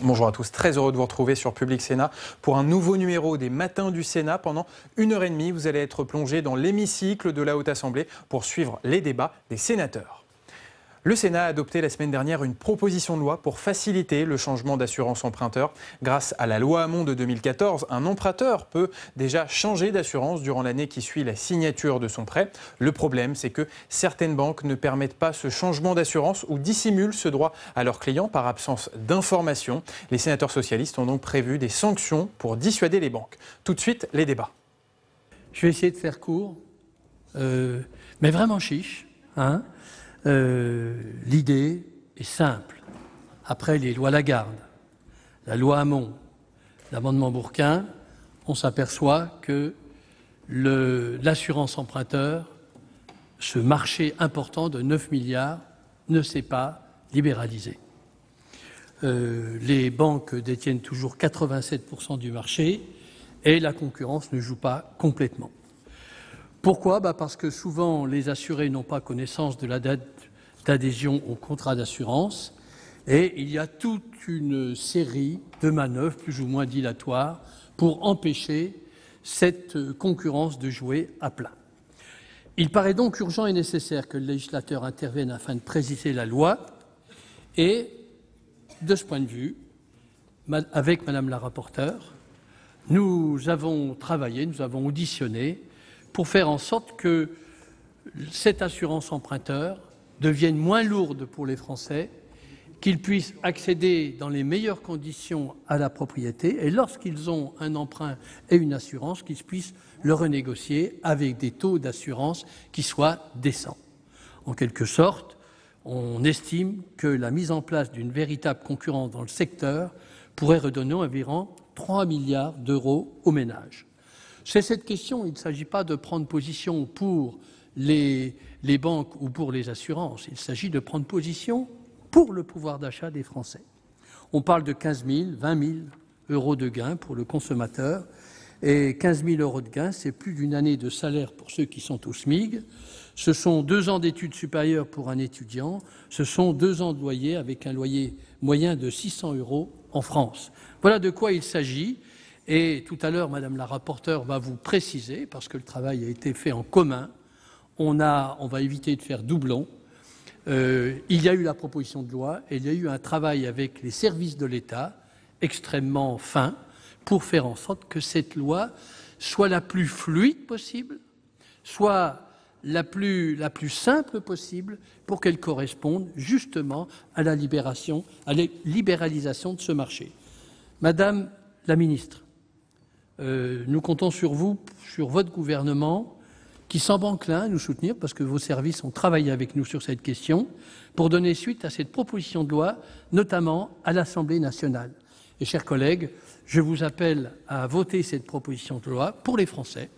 Bonjour à tous, très heureux de vous retrouver sur Public Sénat pour un nouveau numéro des Matins du Sénat. Pendant 1h30, vous allez être plongé dans l'hémicycle de la Haute Assemblée pour suivre les débats des sénateurs. Le Sénat a adopté la semaine dernière une proposition de loi pour faciliter le changement d'assurance emprunteur. Grâce à la loi Hamon de 2014, un emprunteur peut déjà changer d'assurance durant l'année qui suit la signature de son prêt. Le problème, c'est que certaines banques ne permettent pas ce changement d'assurance ou dissimulent ce droit à leurs clients par absence d'information. Les sénateurs socialistes ont donc prévu des sanctions pour dissuader les banques. Tout de suite, les débats. Je vais essayer de faire court, mais vraiment chiche, hein. L'idée est simple. Après les lois Lagarde, la loi Hamon, l'amendement Bourquin, on s'aperçoit que l'assurance emprunteur, ce marché important de 9 milliards, ne s'est pas libéralisé. Les banques détiennent toujours 87% du marché et la concurrence ne joue pas complètement. Pourquoi ? Parce que souvent, les assurés n'ont pas connaissance de la date d'adhésion au contrat d'assurance et il y a toute une série de manœuvres plus ou moins dilatoires pour empêcher cette concurrence de jouer à plein. Il paraît donc urgent et nécessaire que le législateur intervienne afin de préciser la loi et, de ce point de vue, avec Madame la rapporteure, nous avons travaillé, nous avons auditionné pour faire en sorte que cette assurance emprunteur devienne moins lourde pour les Français, qu'ils puissent accéder dans les meilleures conditions à la propriété et lorsqu'ils ont un emprunt et une assurance, qu'ils puissent le renégocier avec des taux d'assurance qui soient décents. En quelque sorte, on estime que la mise en place d'une véritable concurrence dans le secteur pourrait redonner environ 3 milliards d'euros aux ménages. C'est cette question, il ne s'agit pas de prendre position pour les banques ou pour les assurances, il s'agit de prendre position pour le pouvoir d'achat des Français. On parle de 15 000, 20 000 euros de gains pour le consommateur, et 15 000 euros de gains, c'est plus d'une année de salaire pour ceux qui sont au SMIC, ce sont 2 ans d'études supérieures pour un étudiant, ce sont 2 ans de loyer avec un loyer moyen de 600 euros en France. Voilà de quoi il s'agit. Et tout à l'heure, Madame la rapporteure va vous préciser, parce que le travail a été fait en commun, on va éviter de faire doublon. Il y a eu la proposition de loi et il y a eu un travail avec les services de l'État extrêmement fin pour faire en sorte que cette loi soit la plus fluide possible, soit la plus simple possible pour qu'elle corresponde justement à la libéralisation de ce marché. Madame la ministre, nous comptons sur vous, sur votre gouvernement, qui semble enclin à nous soutenir, parce que vos services ont travaillé avec nous sur cette question, pour donner suite à cette proposition de loi, notamment à l'Assemblée nationale. Et chers collègues, je vous appelle à voter cette proposition de loi pour les Français,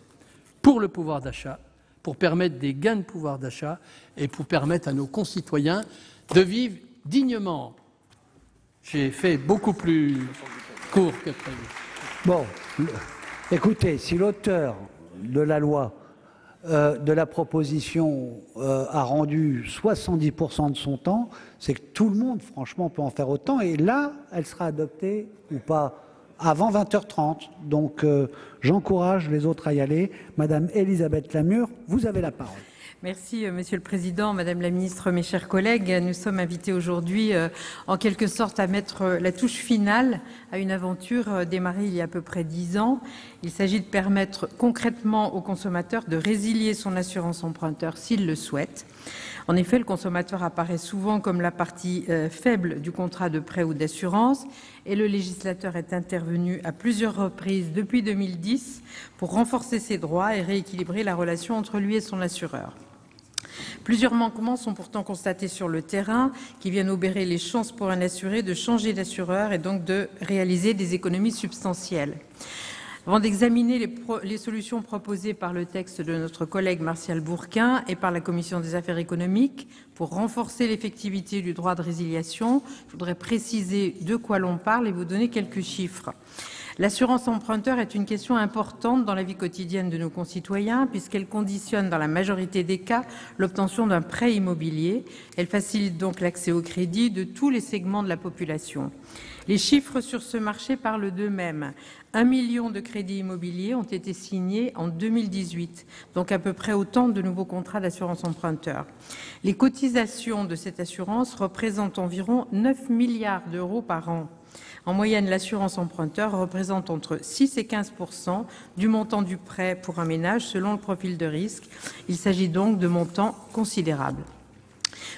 pour le pouvoir d'achat, pour permettre des gains de pouvoir d'achat et pour permettre à nos concitoyens de vivre dignement. J'ai fait beaucoup plus court que prévu. Bon, écoutez, si l'auteur de la loi, de la proposition, a rendu 70% de son temps, c'est que tout le monde, franchement, peut en faire autant. Et là, elle sera adoptée ou pas avant 20h30. Donc, j'encourage les autres à y aller. Madame Elisabeth Lamure, vous avez la parole. Merci, Monsieur le Président, Madame la Ministre, mes chers collègues. Nous sommes invités aujourd'hui, en quelque sorte, à mettre la touche finale à une aventure démarrée il y a à peu près 10 ans. Il s'agit de permettre concrètement aux consommateurs de résilier son assurance emprunteur s'il le souhaite. En effet, le consommateur apparaît souvent comme la partie faible du contrat de prêt ou d'assurance et le législateur est intervenu à plusieurs reprises depuis 2010 pour renforcer ses droits et rééquilibrer la relation entre lui et son assureur. Plusieurs manquements sont pourtant constatés sur le terrain qui viennent obérer les chances pour un assuré de changer d'assureur et donc de réaliser des économies substantielles. Avant d'examiner les solutions proposées par le texte de notre collègue Martial Bourquin et par la Commission des affaires économiques pour renforcer l'effectivité du droit de résiliation, je voudrais préciser de quoi l'on parle et vous donner quelques chiffres. L'assurance emprunteur est une question importante dans la vie quotidienne de nos concitoyens puisqu'elle conditionne dans la majorité des cas l'obtention d'un prêt immobilier. Elle facilite donc l'accès au crédit de tous les segments de la population. Les chiffres sur ce marché parlent d'eux-mêmes. 1 million de crédits immobiliers ont été signés en 2018, donc à peu près autant de nouveaux contrats d'assurance emprunteur. Les cotisations de cette assurance représentent environ 9 milliards d'euros par an. En moyenne, l'assurance emprunteur représente entre 6 et 15% du montant du prêt pour un ménage selon le profil de risque. Il s'agit donc de montants considérables.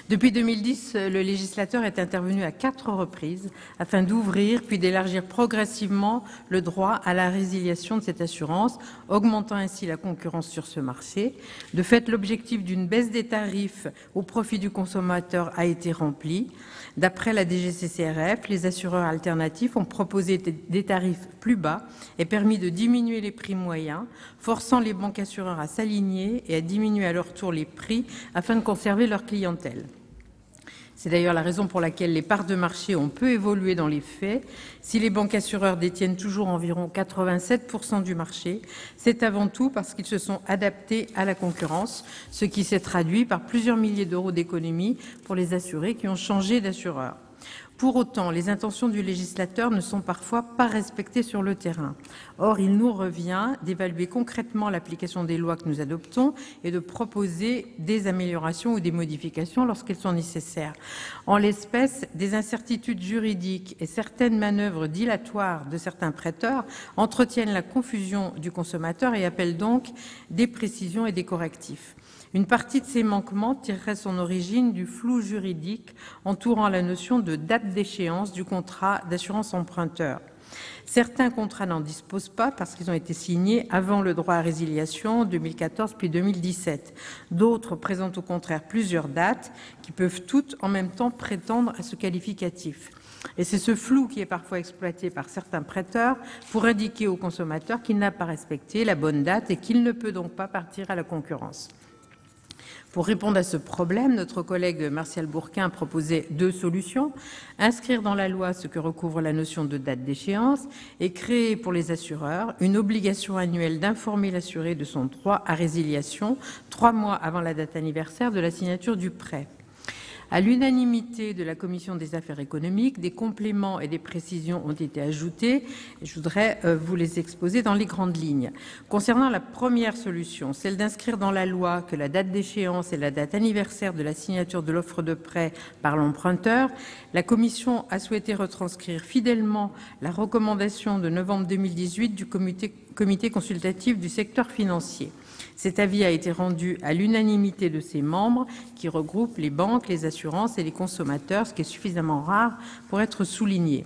Depuis 2010, le législateur est intervenu à 4 reprises afin d'ouvrir puis d'élargir progressivement le droit à la résiliation de cette assurance, augmentant ainsi la concurrence sur ce marché. De fait, l'objectif d'une baisse des tarifs au profit du consommateur a été rempli. D'après la DGCCRF, les assureurs alternatifs ont proposé des tarifs plus bas et permis de diminuer les prix moyens, forçant les banques assureurs à s'aligner et à diminuer à leur tour les prix afin de conserver leur clientèle. C'est d'ailleurs la raison pour laquelle les parts de marché ont peu évolué dans les faits. Si les banques assureurs détiennent toujours environ 87% du marché, c'est avant tout parce qu'ils se sont adaptés à la concurrence, ce qui s'est traduit par plusieurs milliers d'euros d'économies pour les assurés qui ont changé d'assureur. Pour autant, les intentions du législateur ne sont parfois pas respectées sur le terrain. Or, il nous revient d'évaluer concrètement l'application des lois que nous adoptons et de proposer des améliorations ou des modifications lorsqu'elles sont nécessaires. En l'espèce, des incertitudes juridiques et certaines manœuvres dilatoires de certains prêteurs entretiennent la confusion du consommateur et appellent donc des précisions et des correctifs. Une partie de ces manquements tirerait son origine du flou juridique entourant la notion de date d'échéance du contrat d'assurance emprunteur. Certains contrats n'en disposent pas parce qu'ils ont été signés avant le droit à résiliation 2014 puis 2017. D'autres présentent au contraire plusieurs dates qui peuvent toutes en même temps prétendre à ce qualificatif. Et c'est ce flou qui est parfois exploité par certains prêteurs pour indiquer au consommateur qu'il n'a pas respecté la bonne date et qu'il ne peut donc pas partir à la concurrence. Pour répondre à ce problème, notre collègue Martial Bourquin proposait 2 solutions. Inscrire dans la loi ce que recouvre la notion de date d'échéance et créer pour les assureurs une obligation annuelle d'informer l'assuré de son droit à résiliation 3 mois avant la date anniversaire de la signature du prêt. À l'unanimité de la Commission des affaires économiques, des compléments et des précisions ont été ajoutés. Je voudrais vous les exposer dans les grandes lignes. Concernant la première solution, celle d'inscrire dans la loi que la date d'échéance est la date anniversaire de la signature de l'offre de prêt par l'emprunteur, la Commission a souhaité retranscrire fidèlement la recommandation de novembre 2018 du comité consultatif du secteur financier. Cet avis a été rendu à l'unanimité de ses membres qui regroupent les banques, les assurances et les consommateurs, ce qui est suffisamment rare pour être souligné.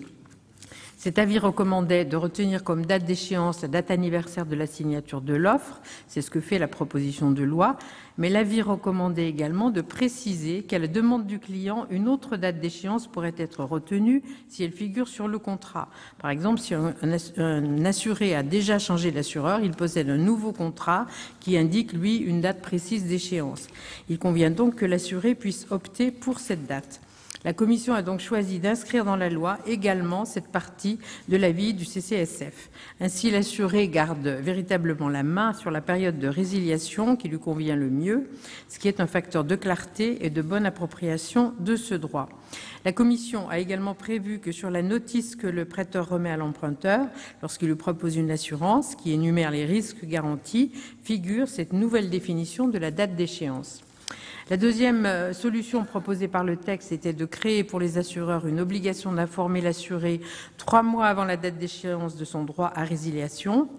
Cet avis recommandait de retenir comme date d'échéance la date anniversaire de la signature de l'offre, c'est ce que fait la proposition de loi, mais l'avis recommandait également de préciser qu'à la demande du client, une autre date d'échéance pourrait être retenue si elle figure sur le contrat. Par exemple, si un assuré a déjà changé d'assureur, il possède un nouveau contrat qui indique, lui, une date précise d'échéance. Il convient donc que l'assuré puisse opter pour cette date. La Commission a donc choisi d'inscrire dans la loi également cette partie de l'avis du CCSF. Ainsi, l'assuré garde véritablement la main sur la période de résiliation qui lui convient le mieux, ce qui est un facteur de clarté et de bonne appropriation de ce droit. La Commission a également prévu que sur la notice que le prêteur remet à l'emprunteur, lorsqu'il lui propose une assurance qui énumère les risques garantis, figure cette nouvelle définition de la date d'échéance. La deuxième solution proposée par le texte était de créer pour les assureurs une obligation d'informer l'assuré 3 mois avant la date d'échéance de son droit à résiliation.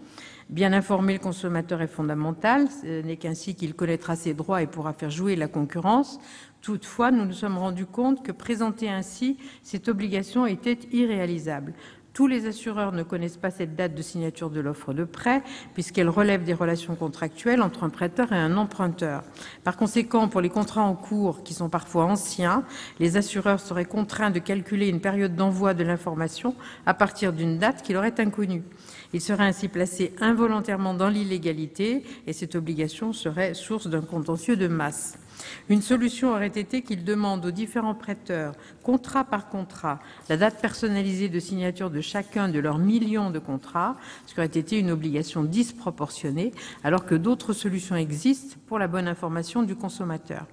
Bien informer le consommateur est fondamental, ce n'est qu'ainsi qu'il connaîtra ses droits et pourra faire jouer la concurrence. Toutefois, nous nous sommes rendus compte que présenter ainsi cette obligation était irréalisable. Tous les assureurs ne connaissent pas cette date de signature de l'offre de prêt, puisqu'elle relève des relations contractuelles entre un prêteur et un emprunteur. Par conséquent, pour les contrats en cours, qui sont parfois anciens, les assureurs seraient contraints de calculer une période d'envoi de l'information à partir d'une date qui leur est inconnue. Ils seraient ainsi placés involontairement dans l'illégalité et cette obligation serait source d'un contentieux de masse. Une solution aurait été qu'ils demandent aux différents prêteurs, contrat par contrat, la date personnalisée de signature de chacun de leurs millions de contrats, ce qui aurait été une obligation disproportionnée, alors que d'autres solutions existent pour la bonne information du consommateur.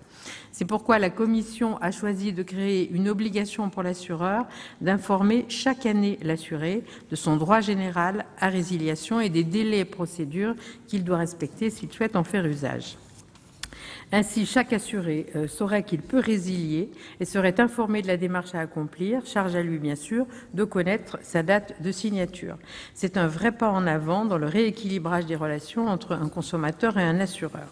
C'est pourquoi la Commission a choisi de créer une obligation pour l'assureur d'informer chaque année l'assuré de son droit général à résiliation et des délais et procédures qu'il doit respecter s'il souhaite en faire usage. Ainsi, chaque assuré saurait qu'il peut résilier et serait informé de la démarche à accomplir, charge à lui bien sûr de connaître sa date de signature. C'est un vrai pas en avant dans le rééquilibrage des relations entre un consommateur et un assureur.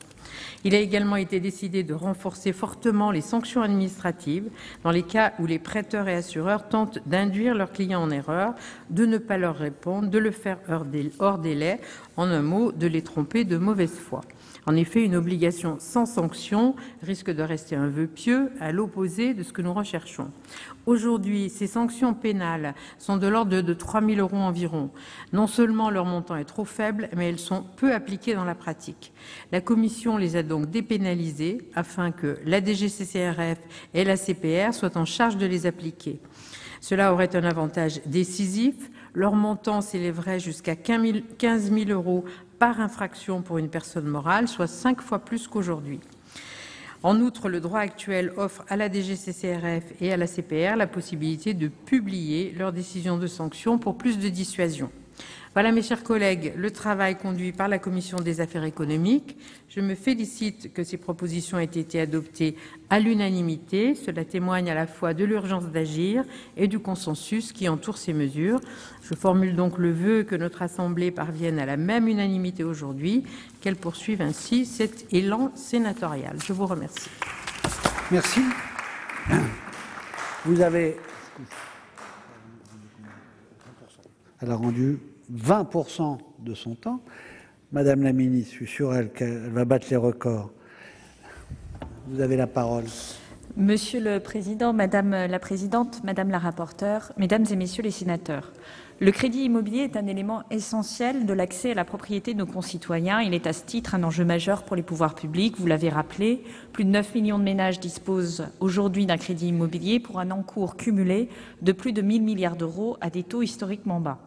Il a également été décidé de renforcer fortement les sanctions administratives dans les cas où les prêteurs et assureurs tentent d'induire leurs clients en erreur, de ne pas leur répondre, de le faire hors délai, en un mot, de les tromper de mauvaise foi. En effet, une obligation sans sanction risque de rester un vœu pieux, à l'opposé de ce que nous recherchons. Aujourd'hui, ces sanctions pénales sont de l'ordre de 3 000 € environ. Non seulement leur montant est trop faible, mais elles sont peu appliquées dans la pratique. La Commission les a donc dépénalisées afin que la DGCCRF et la CPR soient en charge de les appliquer. Cela aurait un avantage décisif. Leur montant s'élèverait jusqu'à 15 000 € par infraction pour une personne morale, soit 5 fois plus qu'aujourd'hui. En outre, le droit actuel offre à la DGCCRF et à la CPR la possibilité de publier leurs décisions de sanction pour plus de dissuasion. Voilà, mes chers collègues, le travail conduit par la Commission des affaires économiques. Je me félicite que ces propositions aient été adoptées à l'unanimité. Cela témoigne à la fois de l'urgence d'agir et du consensus qui entoure ces mesures. Je formule donc le vœu que notre Assemblée parvienne à la même unanimité aujourd'hui, qu'elle poursuive ainsi cet élan sénatorial. Je vous remercie. Merci. Vous avez... Elle a rendu 20% de son temps. Madame la ministre, je suis sûr qu'elle va battre les records. Vous avez la parole. Monsieur le Président, Madame la Présidente, Madame la rapporteure, Mesdames et Messieurs les sénateurs, le crédit immobilier est un élément essentiel de l'accès à la propriété de nos concitoyens. Il est à ce titre un enjeu majeur pour les pouvoirs publics. Vous l'avez rappelé, plus de 9 millions de ménages disposent aujourd'hui d'un crédit immobilier pour un encours cumulé de plus de 1 000 milliards d'euros à des taux historiquement bas.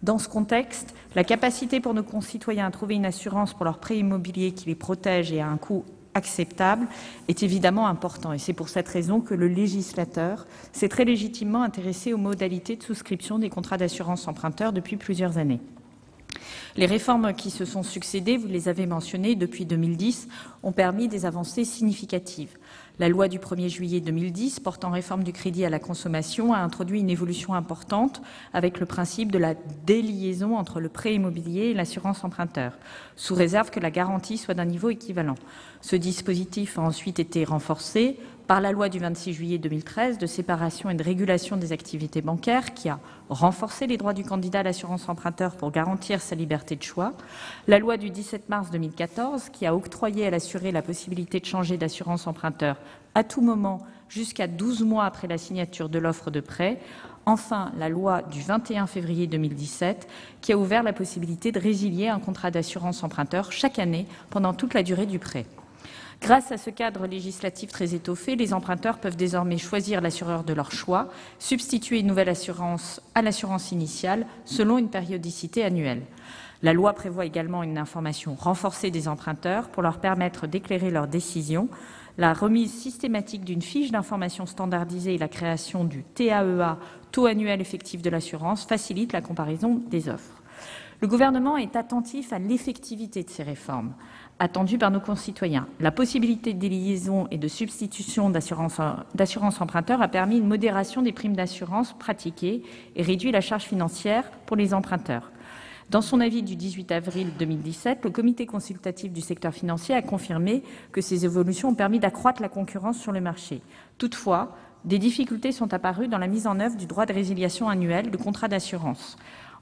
Dans ce contexte, la capacité pour nos concitoyens à trouver une assurance pour leur prêt immobilier qui les protège et à un coût acceptable est évidemment important. Et c'est pour cette raison que le législateur s'est très légitimement intéressé aux modalités de souscription des contrats d'assurance emprunteur depuis plusieurs années. Les réformes qui se sont succédées, vous les avez mentionnées, depuis 2010, ont permis des avancées significatives. La loi du 1er juillet 2010 portant réforme du crédit à la consommation a introduit une évolution importante avec le principe de la déliaison entre le prêt immobilier et l'assurance emprunteur, sous réserve que la garantie soit d'un niveau équivalent. Ce dispositif a ensuite été renforcé par la loi du 26 juillet 2013 de séparation et de régulation des activités bancaires qui a renforcé les droits du candidat à l'assurance emprunteur pour garantir sa liberté de choix, la loi du 17 mars 2014 qui a octroyé à l'assuré la possibilité de changer d'assurance emprunteur à tout moment jusqu'à 12 mois après la signature de l'offre de prêt, enfin la loi du 21 février 2017 qui a ouvert la possibilité de résilier un contrat d'assurance emprunteur chaque année pendant toute la durée du prêt. Grâce à ce cadre législatif très étoffé, les emprunteurs peuvent désormais choisir l'assureur de leur choix, substituer une nouvelle assurance à l'assurance initiale selon une périodicité annuelle. La loi prévoit également une information renforcée des emprunteurs pour leur permettre d'éclairer leurs décisions, la remise systématique d'une fiche d'information standardisée et la création du TAEA, taux annuel effectif de l'assurance, facilite la comparaison des offres. Le gouvernement est attentif à l'effectivité de ces réformes attendues par nos concitoyens. La possibilité de déliaison et de substitution d'assurance emprunteur a permis une modération des primes d'assurance pratiquées et réduit la charge financière pour les emprunteurs. Dans son avis du 18 avril 2017, le comité consultatif du secteur financier a confirmé que ces évolutions ont permis d'accroître la concurrence sur le marché. Toutefois, des difficultés sont apparues dans la mise en œuvre du droit de résiliation annuel de contrats d'assurance.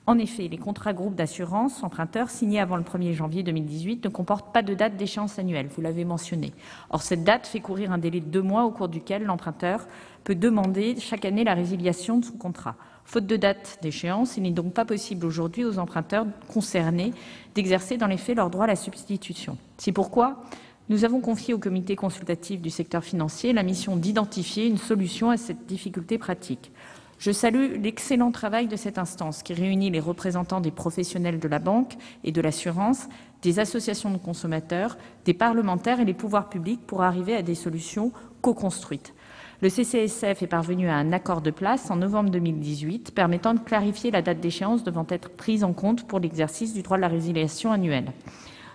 En effet, les contrats groupes d'assurance emprunteurs signés avant le 1er janvier 2018 ne comportent pas de date d'échéance annuelle, vous l'avez mentionné. Or, cette date fait courir un délai de 2 mois au cours duquel l'emprunteur peut demander chaque année la résiliation de son contrat. Faute de date d'échéance, il n'est donc pas possible aujourd'hui aux emprunteurs concernés d'exercer dans les faits leur droit à la substitution. C'est pourquoi Nous avons confié au comité consultatif du secteur financier la mission d'identifier une solution à cette difficulté pratique. Je salue l'excellent travail de cette instance qui réunit les représentants des professionnels de la banque et de l'assurance, des associations de consommateurs, des parlementaires et les pouvoirs publics pour arriver à des solutions co-construites. Le CCSF est parvenu à un accord de place en novembre 2018 permettant de clarifier la date d'échéance devant être prise en compte pour l'exercice du droit de la résiliation annuelle.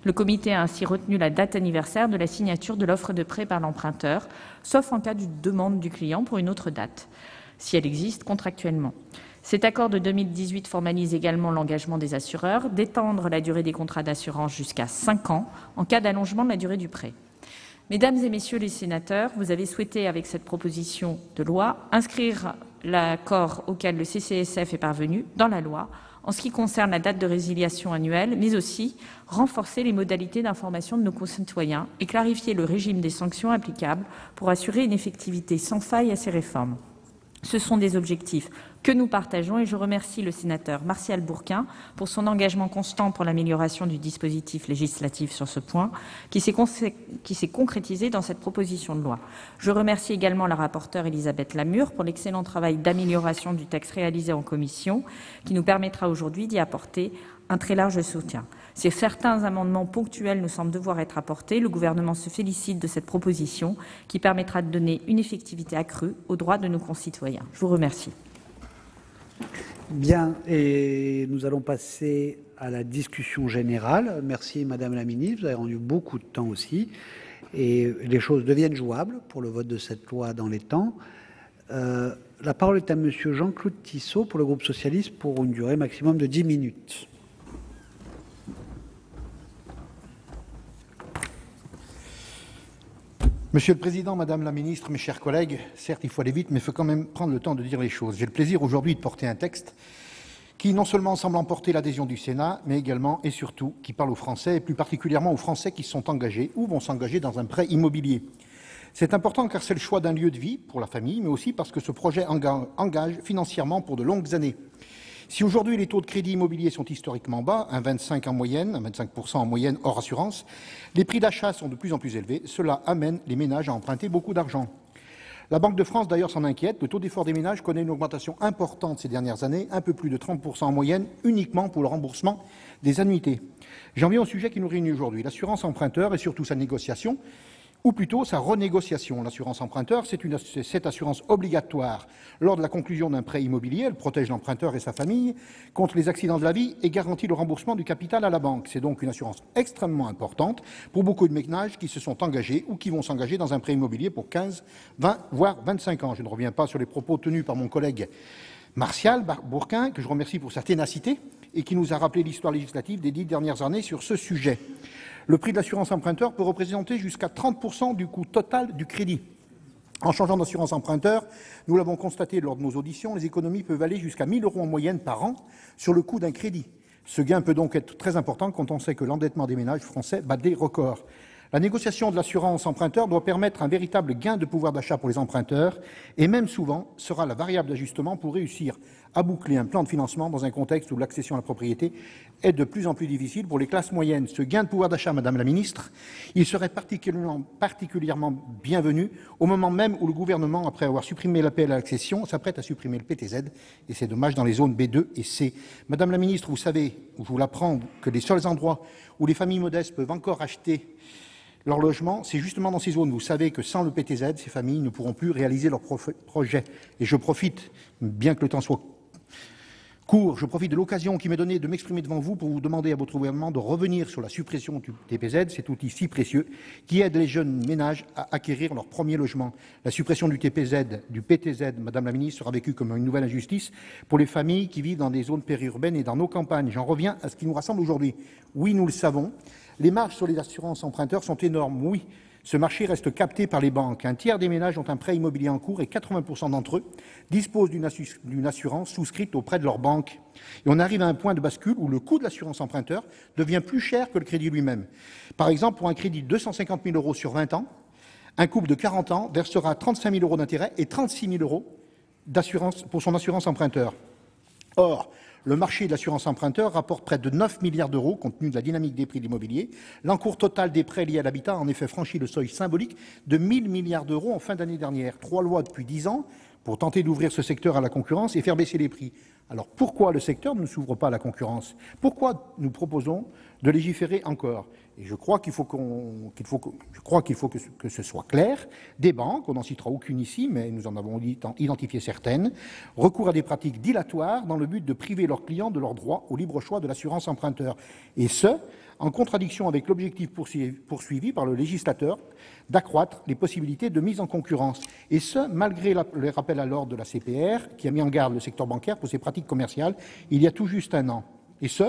Le comité a ainsi retenu la date anniversaire de la signature de l'offre de prêt par l'emprunteur, sauf en cas de demande du client pour une autre date, si elle existe contractuellement. Cet accord de 2018 formalise également l'engagement des assureurs d'étendre la durée des contrats d'assurance jusqu'à 5 ans en cas d'allongement de la durée du prêt. Mesdames et messieurs les sénateurs, vous avez souhaité, avec cette proposition de loi, inscrire l'accord auquel le CCSF est parvenu dans la loi en ce qui concerne la date de résiliation annuelle, mais aussi renforcer les modalités d'information de nos concitoyens et clarifier le régime des sanctions applicables pour assurer une effectivité sans faille à ces réformes. Ce sont des objectifs que nous partageons et je remercie le sénateur Martial Bourquin pour son engagement constant pour l'amélioration du dispositif législatif sur ce point qui s'est concrétisé dans cette proposition de loi. Je remercie également la rapporteure Elisabeth Lamure pour l'excellent travail d'amélioration du texte réalisé en commission qui nous permettra aujourd'hui d'y apporter un très large soutien. Si certains amendements ponctuels nous semblent devoir être apportés, le gouvernement se félicite de cette proposition qui permettra de donner une effectivité accrue aux droits de nos concitoyens. Je vous remercie. Bien, et nous allons passer à la discussion générale. Merci Madame la Ministre, vous avez rendu beaucoup de temps aussi, et les choses deviennent jouables pour le vote de cette loi dans les temps. La parole est à Monsieur Jean-Claude Tissot pour le groupe socialiste pour une durée maximum de 10 minutes. Monsieur le Président, Madame la Ministre, mes chers collègues, certes il faut aller vite, mais il faut quand même prendre le temps de dire les choses. J'ai le plaisir aujourd'hui de porter un texte qui non seulement semble emporter l'adhésion du Sénat, mais également et surtout qui parle aux Français, et plus particulièrement aux Français qui sont engagés ou vont s'engager dans un prêt immobilier. C'est important car c'est le choix d'un lieu de vie pour la famille, mais aussi parce que ce projet engage financièrement pour de longues années. Si aujourd'hui les taux de crédit immobilier sont historiquement bas, 1,25% en moyenne hors assurance, les prix d'achat sont de plus en plus élevés. Cela amène les ménages à emprunter beaucoup d'argent. La Banque de France d'ailleurs s'en inquiète. Le taux d'effort des ménages connaît une augmentation importante ces dernières années, un peu plus de 30% en moyenne, uniquement pour le remboursement des annuités. J'en viens au sujet qui nous réunit aujourd'hui, l'assurance emprunteur et surtout sa négociation, ou plutôt sa renégociation. L'assurance emprunteur, c'est cette assurance obligatoire lors de la conclusion d'un prêt immobilier. Elle protège l'emprunteur et sa famille contre les accidents de la vie et garantit le remboursement du capital à la banque. C'est donc une assurance extrêmement importante pour beaucoup de ménages qui se sont engagés ou qui vont s'engager dans un prêt immobilier pour 15, 20, voire 25 ans. Je ne reviens pas sur les propos tenus par mon collègue Martial Bourquin, que je remercie pour sa ténacité et qui nous a rappelé l'histoire législative des 10 dernières années sur ce sujet. Le prix de l'assurance emprunteur peut représenter jusqu'à 30% du coût total du crédit. En changeant d'assurance emprunteur, nous l'avons constaté lors de nos auditions, les économies peuvent aller jusqu'à 1 000 € en moyenne par an sur le coût d'un crédit. Ce gain peut donc être très important quand on sait que l'endettement des ménages français bat des records. La négociation de l'assurance emprunteur doit permettre un véritable gain de pouvoir d'achat pour les emprunteurs et même souvent sera la variable d'ajustement pour réussir à boucler un plan de financement dans un contexte où l'accession à la propriété est de plus en plus difficile pour les classes moyennes. Ce gain de pouvoir d'achat, Madame la Ministre, il serait particulièrement bienvenu au moment même où le gouvernement, après avoir supprimé l'APL à l'accession, s'apprête à supprimer le PTZ, et c'est dommage dans les zones B2 et C. Madame la Ministre, vous savez, je vous l'apprends, que les seuls endroits où les familles modestes peuvent encore acheter leur logement, c'est justement dans ces zones. Vous savez que sans le PTZ, ces familles ne pourront plus réaliser leurs projets. Et je profite, bien que le temps soit court, je profite de l'occasion qui m'est donnée de m'exprimer devant vous pour vous demander à votre gouvernement de revenir sur la suppression du TPZ, cet outil si précieux qui aide les jeunes ménages à acquérir leur premier logement. La suppression du PTZ, Madame la Ministre, sera vécue comme une nouvelle injustice pour les familles qui vivent dans des zones périurbaines et dans nos campagnes. J'en reviens à ce qui nous rassemble aujourd'hui. Oui, nous le savons, les marges sur les assurances emprunteurs sont énormes. Oui, ce marché reste capté par les banques. Un tiers des ménages ont un prêt immobilier en cours et 80% d'entre eux disposent d'une assurance souscrite auprès de leur banque. Et on arrive à un point de bascule où le coût de l'assurance emprunteur devient plus cher que le crédit lui-même. Par exemple, pour un crédit de 250 000 € sur 20 ans, un couple de 40 ans versera 35 000 € d'intérêt et 36 000 € d'assurance pour son assurance emprunteur. Or, le marché de l'assurance emprunteur rapporte près de 9 milliards d'euros compte tenu de la dynamique des prix de l'immobilier. L'encours total des prêts liés à l'habitat a en effet franchi le seuil symbolique de 1 000 milliards d'euros en fin d'année dernière. 3 lois depuis 10 ans pour tenter d'ouvrir ce secteur à la concurrence et faire baisser les prix. Alors pourquoi le secteur ne s'ouvre pas à la concurrence? Pourquoi nous proposons de légiférer encore? Et je crois qu'il faut que ce soit clair. Des banques, on n'en citera aucune ici, mais nous en avons identifié certaines, recourent à des pratiques dilatoires dans le but de priver leurs clients de leur droit au libre choix de l'assurance emprunteur. Et ce, en contradiction avec l'objectif poursuivi par le législateur d'accroître les possibilités de mise en concurrence. Et ce, malgré les rappels à l'ordre de la CPR, qui a mis en garde le secteur bancaire pour ses pratiques commerciales il y a tout juste un an. Et ce,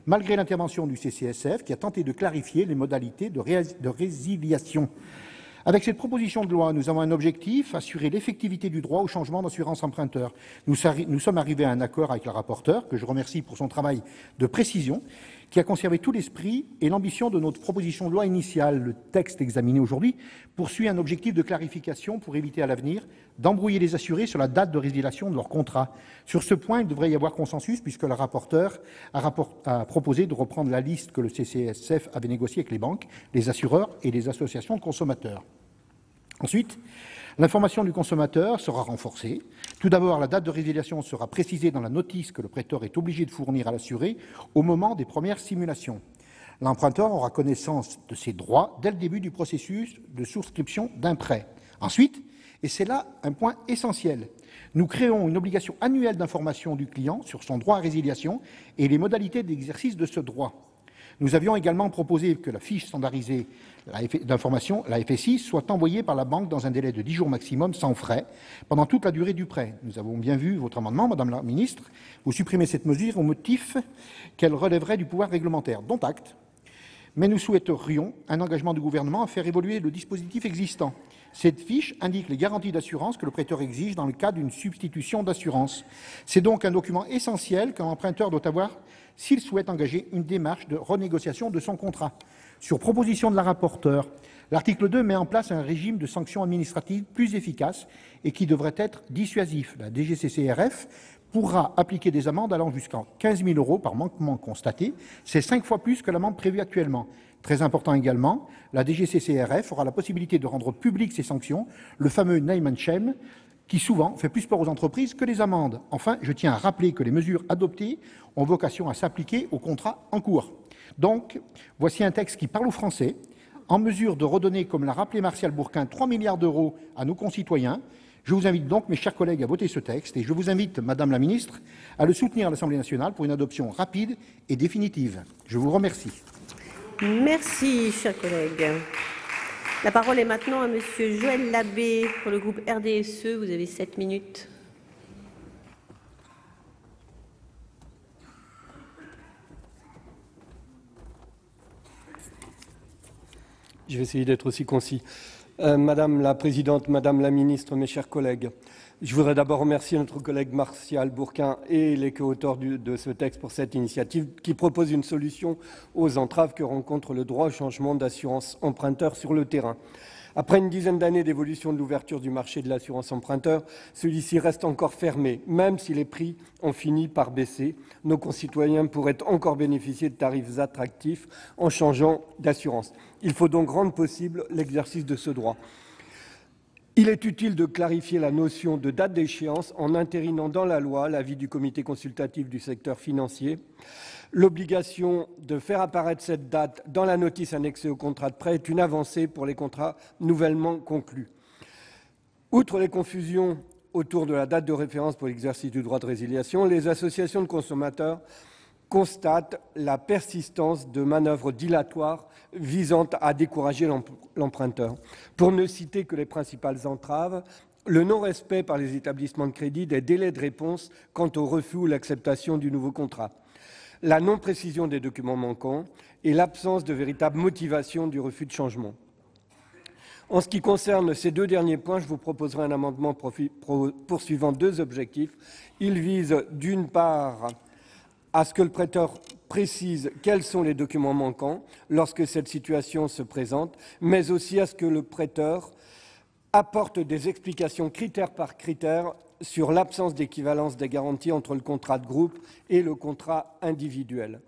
malgré l'intervention du CCSF, qui a tenté de clarifier les modalités de résiliation. Avec cette proposition de loi, nous avons un objectif, assurer l'effectivité du droit au changement d'assurance emprunteur. Nous sommes arrivés à un accord avec la rapporteure, que je remercie pour son travail de précision, qui a conservé tout l'esprit et l'ambition de notre proposition de loi initiale. Le texte examiné aujourd'hui poursuit un objectif de clarification pour éviter à l'avenir d'embrouiller les assurés sur la date de résiliation de leur contrat. Sur ce point, il devrait y avoir consensus puisque la rapporteure a proposé de reprendre la liste que le CCSF avait négociée avec les banques, les assureurs et les associations de consommateurs. Ensuite, l'information du consommateur sera renforcée. Tout d'abord, la date de résiliation sera précisée dans la notice que le prêteur est obligé de fournir à l'assuré au moment des premières simulations. L'emprunteur aura connaissance de ses droits dès le début du processus de souscription d'un prêt. Ensuite, et c'est là un point essentiel, nous créons une obligation annuelle d'information du client sur son droit à résiliation et les modalités d'exercice de ce droit. Nous avions également proposé que la fiche standardisée d'information, la FSI, soit envoyée par la banque dans un délai de 10 jours maximum, sans frais, pendant toute la durée du prêt. Nous avons bien vu votre amendement, Madame la Ministre. Vous supprimez cette mesure au motif qu'elle relèverait du pouvoir réglementaire, dont acte. Mais nous souhaiterions un engagement du gouvernement à faire évoluer le dispositif existant. Cette fiche indique les garanties d'assurance que le prêteur exige dans le cas d'une substitution d'assurance. C'est donc un document essentiel qu'un emprunteur doit avoir s'il souhaite engager une démarche de renégociation de son contrat. Sur proposition de la rapporteure, l'article 2 met en place un régime de sanctions administratives plus efficace et qui devrait être dissuasif. La DGCCRF pourra appliquer des amendes allant jusqu'à 15 000 € par manquement constaté. C'est 5 fois plus que l'amende prévue actuellement. Très important également, la DGCCRF aura la possibilité de rendre publiques ces sanctions, le fameux name and shame, qui souvent fait plus peur aux entreprises que les amendes. Enfin, je tiens à rappeler que les mesures adoptées ont vocation à s'appliquer aux contrats en cours. Donc, voici un texte qui parle aux Français, en mesure de redonner, comme l'a rappelé Martial Bourquin, 3 milliards d'euros à nos concitoyens. Je vous invite donc, mes chers collègues, à voter ce texte et je vous invite, Madame la Ministre, à le soutenir à l'Assemblée nationale pour une adoption rapide et définitive. Je vous remercie. Merci, chers collègues. La parole est maintenant à Monsieur Joël Labbé pour le groupe RDSE. Vous avez 7 minutes. Je vais essayer d'être aussi concis. Madame la Présidente, Madame la Ministre, mes chers collègues, je voudrais d'abord remercier notre collègue Martial Bourquin et les co-auteurs de ce texte pour cette initiative qui propose une solution aux entraves que rencontre le droit au changement d'assurance emprunteur sur le terrain. Après une dizaine d'années d'évolution de l'ouverture du marché de l'assurance emprunteur, celui-ci reste encore fermé. Même si les prix ont fini par baisser, nos concitoyens pourraient encore bénéficier de tarifs attractifs en changeant d'assurance. Il faut donc rendre possible l'exercice de ce droit. Il est utile de clarifier la notion de date d'échéance en entérinant dans la loi l'avis du comité consultatif du secteur financier. L'obligation de faire apparaître cette date dans la notice annexée au contrat de prêt est une avancée pour les contrats nouvellement conclus. Outre les confusions autour de la date de référence pour l'exercice du droit de résiliation, les associations de consommateurs constatent la persistance de manœuvres dilatoires visant à décourager l'emprunteur. Pour ne citer que les principales entraves, le non-respect par les établissements de crédit des délais de réponse quant au refus ou l'acceptation du nouveau contrat, la non-précision des documents manquants et l'absence de véritable motivation du refus de changement. En ce qui concerne ces deux derniers points, je vous proposerai un amendement poursuivant deux objectifs. Il vise d'une part à ce que le prêteur précise quels sont les documents manquants lorsque cette situation se présente, mais aussi à ce que le prêteur apporte des explications critère par critère sur l'absence d'équivalence des garanties entre le contrat de groupe et le contrat individuel.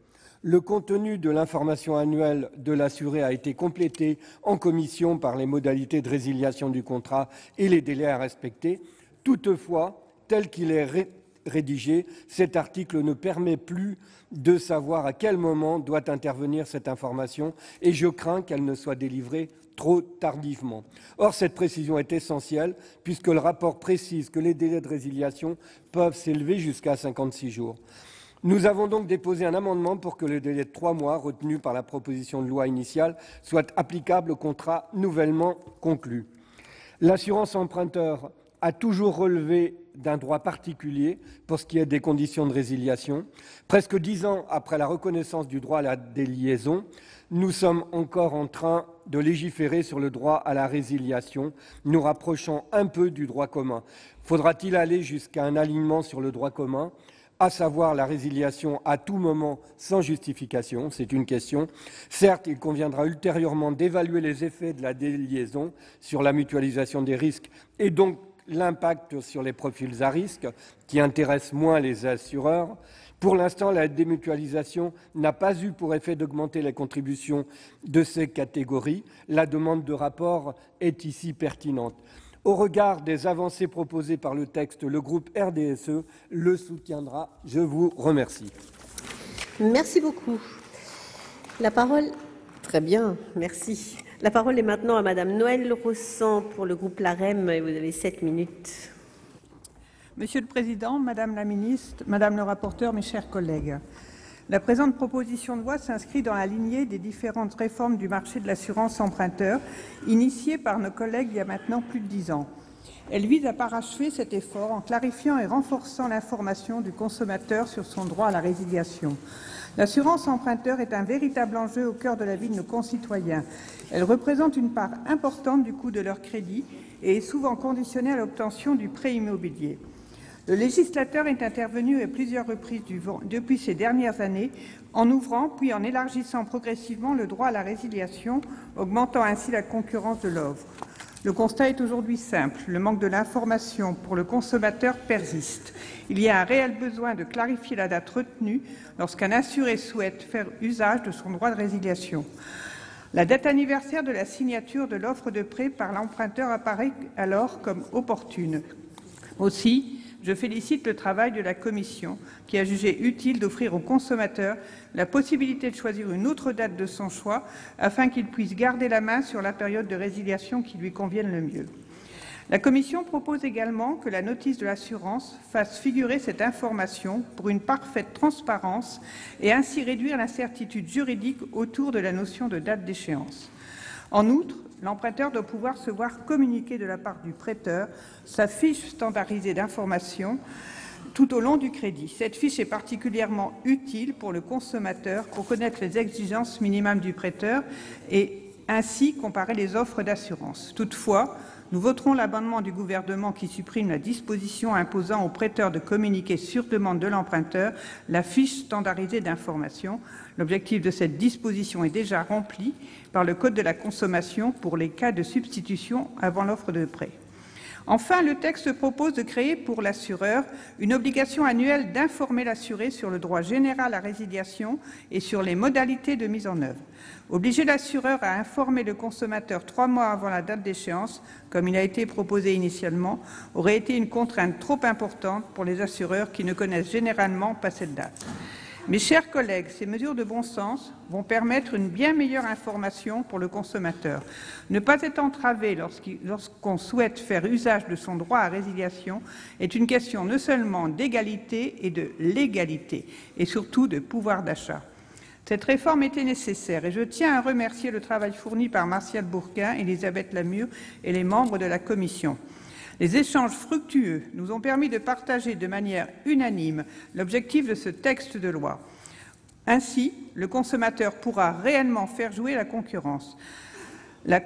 Le contenu de l'information annuelle de l'assuré a été complété en commission par les modalités de résiliation du contrat et les délais à respecter. Toutefois, tel qu'il est rédigé, cet article ne permet plus de savoir à quel moment doit intervenir cette information et je crains qu'elle ne soit délivrée trop tardivement. Or, cette précision est essentielle puisque le rapport précise que les délais de résiliation peuvent s'élever jusqu'à 56 jours. Nous avons donc déposé un amendement pour que le délai de 3 mois retenu par la proposition de loi initiale soit applicable au contrat nouvellement conclu. L'assurance emprunteur a toujours relevé d'un droit particulier pour ce qui est des conditions de résiliation. Presque 10 ans après la reconnaissance du droit à la déliaison, nous sommes encore en train de légiférer sur le droit à la résiliation, nous rapprochant un peu du droit commun. Faudra-t-il aller jusqu'à un alignement sur le droit commun, à savoir la résiliation à tout moment sans justification? C'est une question. Certes, il conviendra ultérieurement d'évaluer les effets de la déliaison sur la mutualisation des risques et donc l'impact sur les profils à risque qui intéressent moins les assureurs. Pour l'instant, la démutualisation n'a pas eu pour effet d'augmenter les contributions de ces catégories. La demande de rapport est ici pertinente. Au regard des avancées proposées par le texte, le groupe RDSE le soutiendra. Je vous remercie. Merci beaucoup. La parole... Très bien, merci. La parole est maintenant à Madame Noëlle Rossan pour le groupe LAREM et vous avez 7 minutes. Monsieur le Président, Madame la Ministre, Madame le rapporteur, mes chers collègues, la présente proposition de loi s'inscrit dans la lignée des différentes réformes du marché de l'assurance emprunteur initiées par nos collègues il y a maintenant plus de 10 ans. Elle vise à parachever cet effort en clarifiant et renforçant l'information du consommateur sur son droit à la résiliation. L'assurance emprunteur est un véritable enjeu au cœur de la vie de nos concitoyens. Elle représente une part importante du coût de leur crédit et est souvent conditionnée à l'obtention du prêt immobilier. Le législateur est intervenu à plusieurs reprises depuis ces dernières années en ouvrant puis en élargissant progressivement le droit à la résiliation, augmentant ainsi la concurrence de l'offre. Le constat est aujourd'hui simple, le manque de l'information pour le consommateur persiste. Il y a un réel besoin de clarifier la date retenue lorsqu'un assuré souhaite faire usage de son droit de résiliation. La date anniversaire de la signature de l'offre de prêt par l'emprunteur apparaît alors comme opportune. Aussi, je félicite le travail de la Commission qui a jugé utile d'offrir aux consommateurs la possibilité de choisir une autre date de son choix afin qu'il puisse garder la main sur la période de résiliation qui lui convienne le mieux. La Commission propose également que la notice de l'assurance fasse figurer cette information pour une parfaite transparence et ainsi réduire l'incertitude juridique autour de la notion de date d'échéance. En outre, l'emprunteur doit pouvoir se voir communiquer de la part du prêteur sa fiche standardisée d'information tout au long du crédit. Cette fiche est particulièrement utile pour le consommateur pour connaître les exigences minimales du prêteur et ainsi comparer les offres d'assurance. Toutefois, nous voterons l'amendement du gouvernement qui supprime la disposition imposant au prêteur de communiquer sur demande de l'emprunteur la fiche standardisée d'information. L'objectif de cette disposition est déjà rempli par le Code de la consommation pour les cas de substitution avant l'offre de prêt. Enfin, le texte propose de créer pour l'assureur une obligation annuelle d'informer l'assuré sur le droit général à résiliation et sur les modalités de mise en œuvre. Obliger l'assureur à informer le consommateur 3 mois avant la date d'échéance, comme il a été proposé initialement, aurait été une contrainte trop importante pour les assureurs qui ne connaissent généralement pas cette date. Mes chers collègues, ces mesures de bon sens vont permettre une bien meilleure information pour le consommateur. Ne pas être entravé lorsqu'on souhaite faire usage de son droit à résiliation est une question non seulement d'égalité et de légalité, et surtout de pouvoir d'achat. Cette réforme était nécessaire et je tiens à remercier le travail fourni par Martial Bourquin, Elisabeth Lamure et les membres de la Commission. Les échanges fructueux nous ont permis de partager de manière unanime l'objectif de ce texte de loi. Ainsi, le consommateur pourra réellement faire jouer la concurrence. La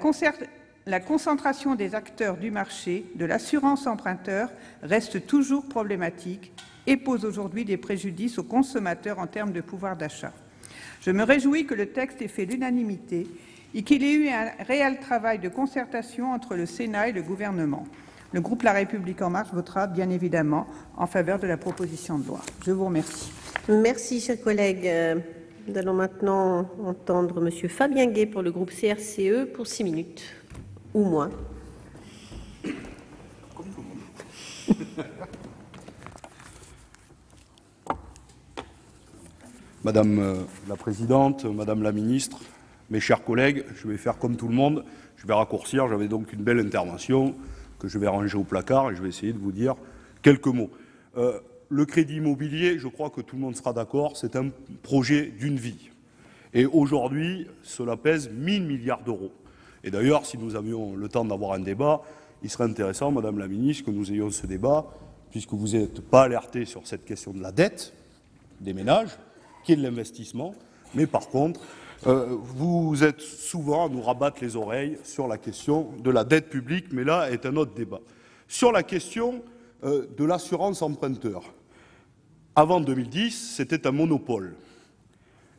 concentration des acteurs du marché de l'assurance emprunteur reste toujours problématique et pose aujourd'hui des préjudices aux consommateurs en termes de pouvoir d'achat. Je me réjouis que le texte ait fait l'unanimité et qu'il y ait eu un réel travail de concertation entre le Sénat et le gouvernement. Le groupe La République En Marche votera bien évidemment en faveur de la proposition de loi. Je vous remercie. Merci, chers collègues. Nous allons maintenant entendre Monsieur Fabien Gay pour le groupe CRCE pour 6 minutes ou moins. Madame la Présidente, Madame la Ministre, mes chers collègues, je vais faire comme tout le monde, je vais raccourcir, j'avais donc une belle intervention que je vais ranger au placard et je vais essayer de vous dire quelques mots. Le crédit immobilier, je crois que tout le monde sera d'accord, c'est un projet d'une vie. Et aujourd'hui, cela pèse 1 000 milliards d'euros. Et d'ailleurs, si nous avions le temps d'avoir un débat, il serait intéressant, Madame la Ministre, que nous ayons ce débat, puisque vous n'êtes pas alerté sur cette question de la dette des ménages, qui est de l'investissement, mais par contre, vous êtes souvent à nous rabattre les oreilles sur la question de la dette publique, mais là est un autre débat. Sur la question de l'assurance emprunteur, avant 2010, c'était un monopole.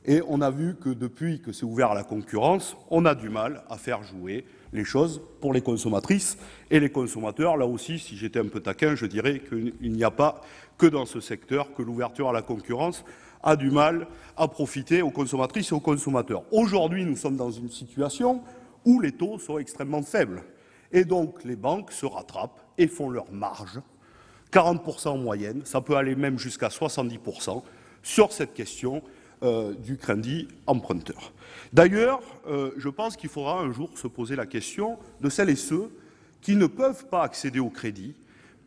Et on a vu que depuis que c'est ouvert à la concurrence, on a du mal à faire jouer les choses pour les consommatrices et les consommateurs. Là aussi, si j'étais un peu taquin, je dirais qu'il n'y a pas que dans ce secteur que l'ouverture à la concurrence a du mal à profiter aux consommatrices et aux consommateurs. Aujourd'hui, nous sommes dans une situation où les taux sont extrêmement faibles. Et donc, les banques se rattrapent et font leur marge, 40% en moyenne, ça peut aller même jusqu'à 70% sur cette question du crédit emprunteur. D'ailleurs, je pense qu'il faudra un jour se poser la question de celles et ceux qui ne peuvent pas accéder au crédit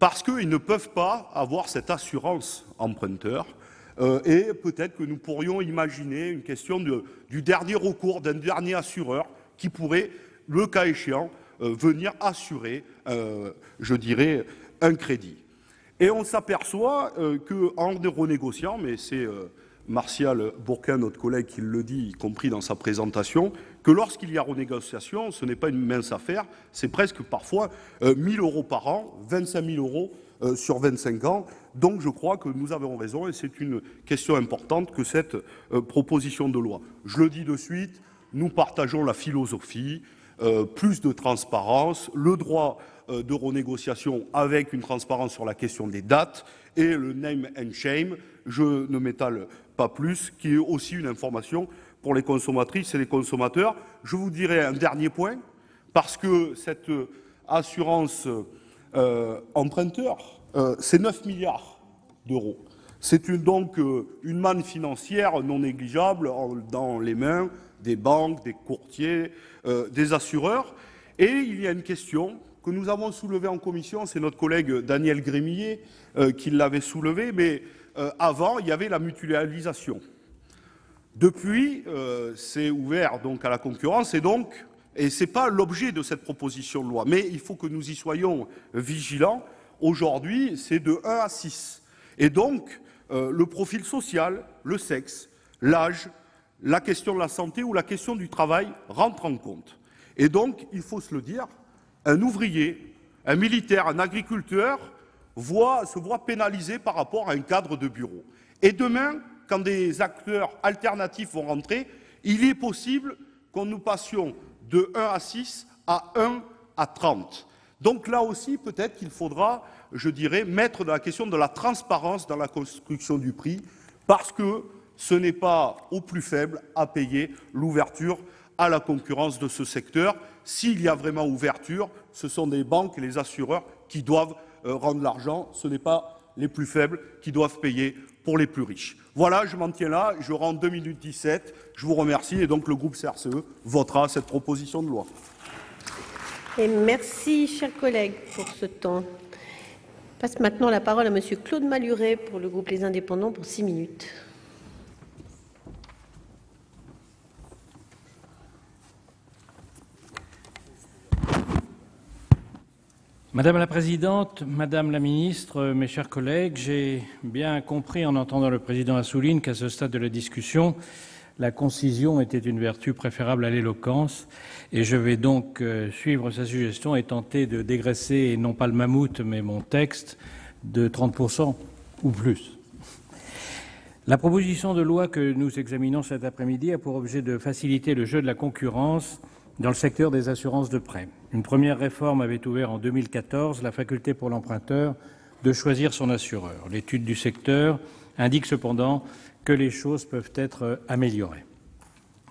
parce qu'ils ne peuvent pas avoir cette assurance emprunteur. Et peut-être que nous pourrions imaginer une question du dernier recours, d'un dernier assureur qui pourrait, le cas échéant, venir assurer, je dirais, un crédit. Et on s'aperçoit qu'en renégociant, mais c'est Martial Bourquin, notre collègue, qui le dit, y compris dans sa présentation, que lorsqu'il y a renégociation, ce n'est pas une mince affaire, c'est presque parfois 1 000 € par an, 25 000 € sur 25 ans. Donc je crois que nous avons raison et c'est une question importante que cette proposition de loi. Je le dis de suite, nous partageons la philosophie, plus de transparence, le droit de renégociation avec une transparence sur la question des dates et le name and shame, je ne m'étale pas plus, qui est aussi une information pour les consommatrices et les consommateurs. Je vous dirai un dernier point, parce que cette assurance emprunteur, c'est 9 milliards d'euros. C'est donc une manne financière non négligeable dans les mains des banques, des courtiers, des assureurs. Et il y a une question que nous avons soulevée en commission, c'est notre collègue Daniel Grémillet qui l'avait soulevée, mais avant, il y avait la mutualisation. Depuis, c'est ouvert donc à la concurrence et ce n'est pas l'objet de cette proposition de loi. Mais il faut que nous y soyons vigilants. Aujourd'hui, c'est de 1 à 6. Et donc, le profil social, le sexe, l'âge, la question de la santé ou la question du travail rentrent en compte. Et donc, il faut se le dire, un ouvrier, un militaire, un agriculteur se voit pénalisé par rapport à un cadre de bureau. Et demain, quand des acteurs alternatifs vont rentrer, il est possible qu'on nous passions de 1 à 6 à 1 à 30. Donc là aussi, peut-être qu'il faudra, je dirais, mettre la question de la transparence dans la construction du prix, parce que ce n'est pas aux plus faibles à payer l'ouverture à la concurrence de ce secteur. S'il y a vraiment ouverture, ce sont des banques et les assureurs qui doivent rendre l'argent, ce n'est pas les plus faibles qui doivent payer pour les plus riches. Voilà, je m'en tiens là, je rends 2 minutes 17, je vous remercie et donc le groupe CRCE votera cette proposition de loi. Et merci, chers collègues, pour ce temps. Je passe maintenant la parole à Monsieur Claude Maluret pour le groupe Les Indépendants pour 6 minutes. Madame la Présidente, Madame la Ministre, mes chers collègues, j'ai bien compris en entendant le Président Assouline qu'à ce stade de la discussion, la concision était une vertu préférable à l'éloquence et je vais donc suivre sa suggestion et tenter de dégraisser, non pas le mammouth, mais mon texte de 30% ou plus. La proposition de loi que nous examinons cet après-midi a pour objet de faciliter le jeu de la concurrence dans le secteur des assurances de prêt. Une première réforme avait ouvert en 2014 la faculté pour l'emprunteur de choisir son assureur. L'étude du secteur indique cependant que les choses peuvent être améliorées.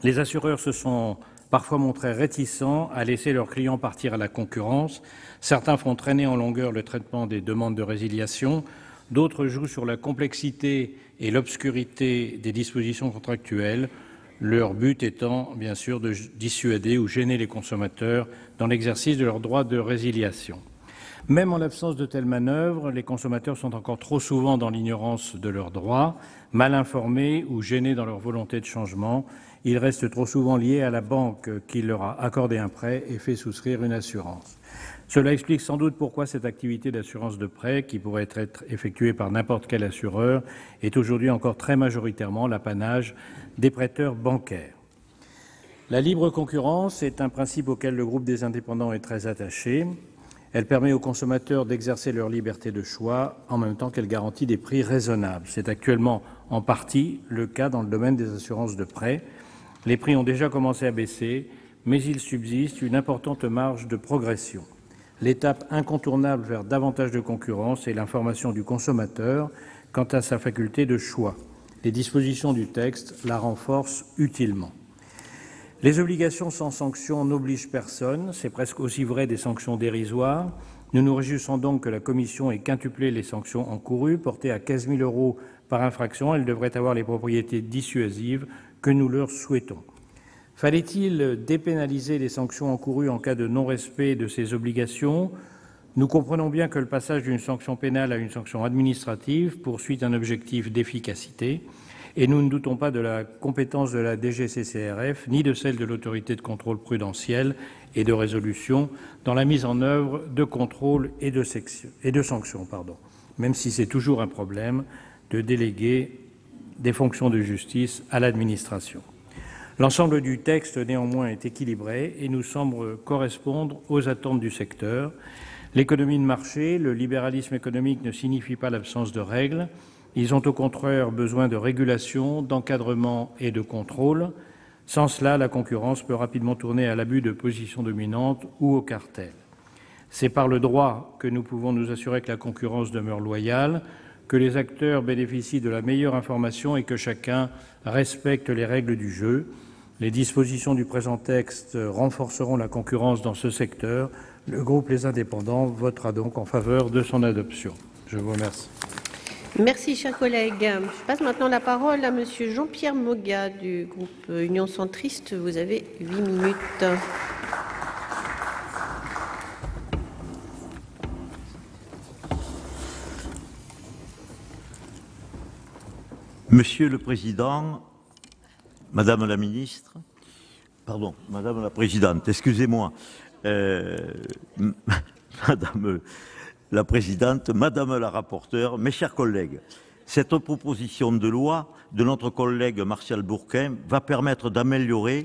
Les assureurs se sont parfois montrés réticents à laisser leurs clients partir à la concurrence. Certains font traîner en longueur le traitement des demandes de résiliation. D'autres jouent sur la complexité et l'obscurité des dispositions contractuelles, leur but étant bien sûr de dissuader ou gêner les consommateurs dans l'exercice de leur droit de résiliation. Même en l'absence de telles manœuvres, les consommateurs sont encore trop souvent dans l'ignorance de leurs droits, mal informés ou gênés dans leur volonté de changement. Ils restent trop souvent liés à la banque qui leur a accordé un prêt et fait souscrire une assurance. Cela explique sans doute pourquoi cette activité d'assurance de prêt, qui pourrait être effectuée par n'importe quel assureur, est aujourd'hui encore très majoritairement l'apanage des prêteurs bancaires. La libre concurrence est un principe auquel le groupe des Indépendants est très attaché. Elle permet aux consommateurs d'exercer leur liberté de choix en même temps qu'elle garantit des prix raisonnables. C'est actuellement en partie le cas dans le domaine des assurances de prêt. Les prix ont déjà commencé à baisser, mais il subsiste une importante marge de progression. L'étape incontournable vers davantage de concurrence est l'information du consommateur quant à sa faculté de choix. Les dispositions du texte la renforcent utilement. Les obligations sans sanction n'obligent personne, c'est presque aussi vrai des sanctions dérisoires. Nous nous réjouissons donc que la Commission ait quintuplé les sanctions encourues, portées à 15 000 € par infraction. Elles devraient avoir les propriétés dissuasives que nous leur souhaitons. Fallait-il dépénaliser les sanctions encourues en cas de non-respect de ces obligations ? Nous comprenons bien que le passage d'une sanction pénale à une sanction administrative poursuit un objectif d'efficacité et nous ne doutons pas de la compétence de la DGCCRF ni de celle de l'autorité de contrôle prudentiel et de résolution dans la mise en œuvre de contrôles et de sanctions, même si c'est toujours un problème de déléguer des fonctions de justice à l'administration. L'ensemble du texte, néanmoins, est équilibré et nous semble correspondre aux attentes du secteur. L'économie de marché, le libéralisme économique ne signifie pas l'absence de règles. Ils ont au contraire besoin de régulation, d'encadrement et de contrôle. Sans cela, la concurrence peut rapidement tourner à l'abus de position dominante ou au cartel. C'est par le droit que nous pouvons nous assurer que la concurrence demeure loyale, que les acteurs bénéficient de la meilleure information et que chacun respecte les règles du jeu. Les dispositions du présent texte renforceront la concurrence dans ce secteur. Le groupe Les Indépendants votera donc en faveur de son adoption. Je vous remercie. Merci, chers collègues. Je passe maintenant la parole à Monsieur Jean-Pierre Moga du groupe Union Centriste. Vous avez 8 minutes. Monsieur le Président, Madame la Ministre, pardon, Madame la Présidente, excusez-moi, Madame la Présidente, Madame la Rapporteure, mes chers collègues, cette proposition de loi de notre collègue Martial Bourquin va permettre d'améliorer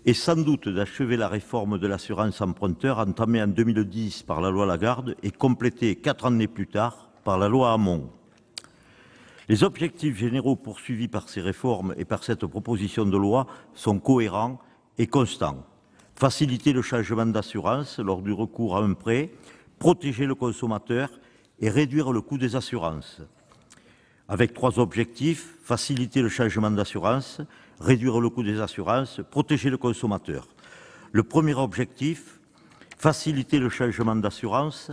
et sans doute d'achever la réforme de l'assurance emprunteur entamée en 2010 par la loi Lagarde et complétée 4 années plus tard par la loi Hamon. Les objectifs généraux poursuivis par ces réformes et par cette proposition de loi sont cohérents et constants. Faciliter le changement d'assurance lors du recours à un prêt, protéger le consommateur et réduire le coût des assurances. Avec 3 objectifs, faciliter le changement d'assurance, réduire le coût des assurances, protéger le consommateur. Le premier objectif, faciliter le changement d'assurance.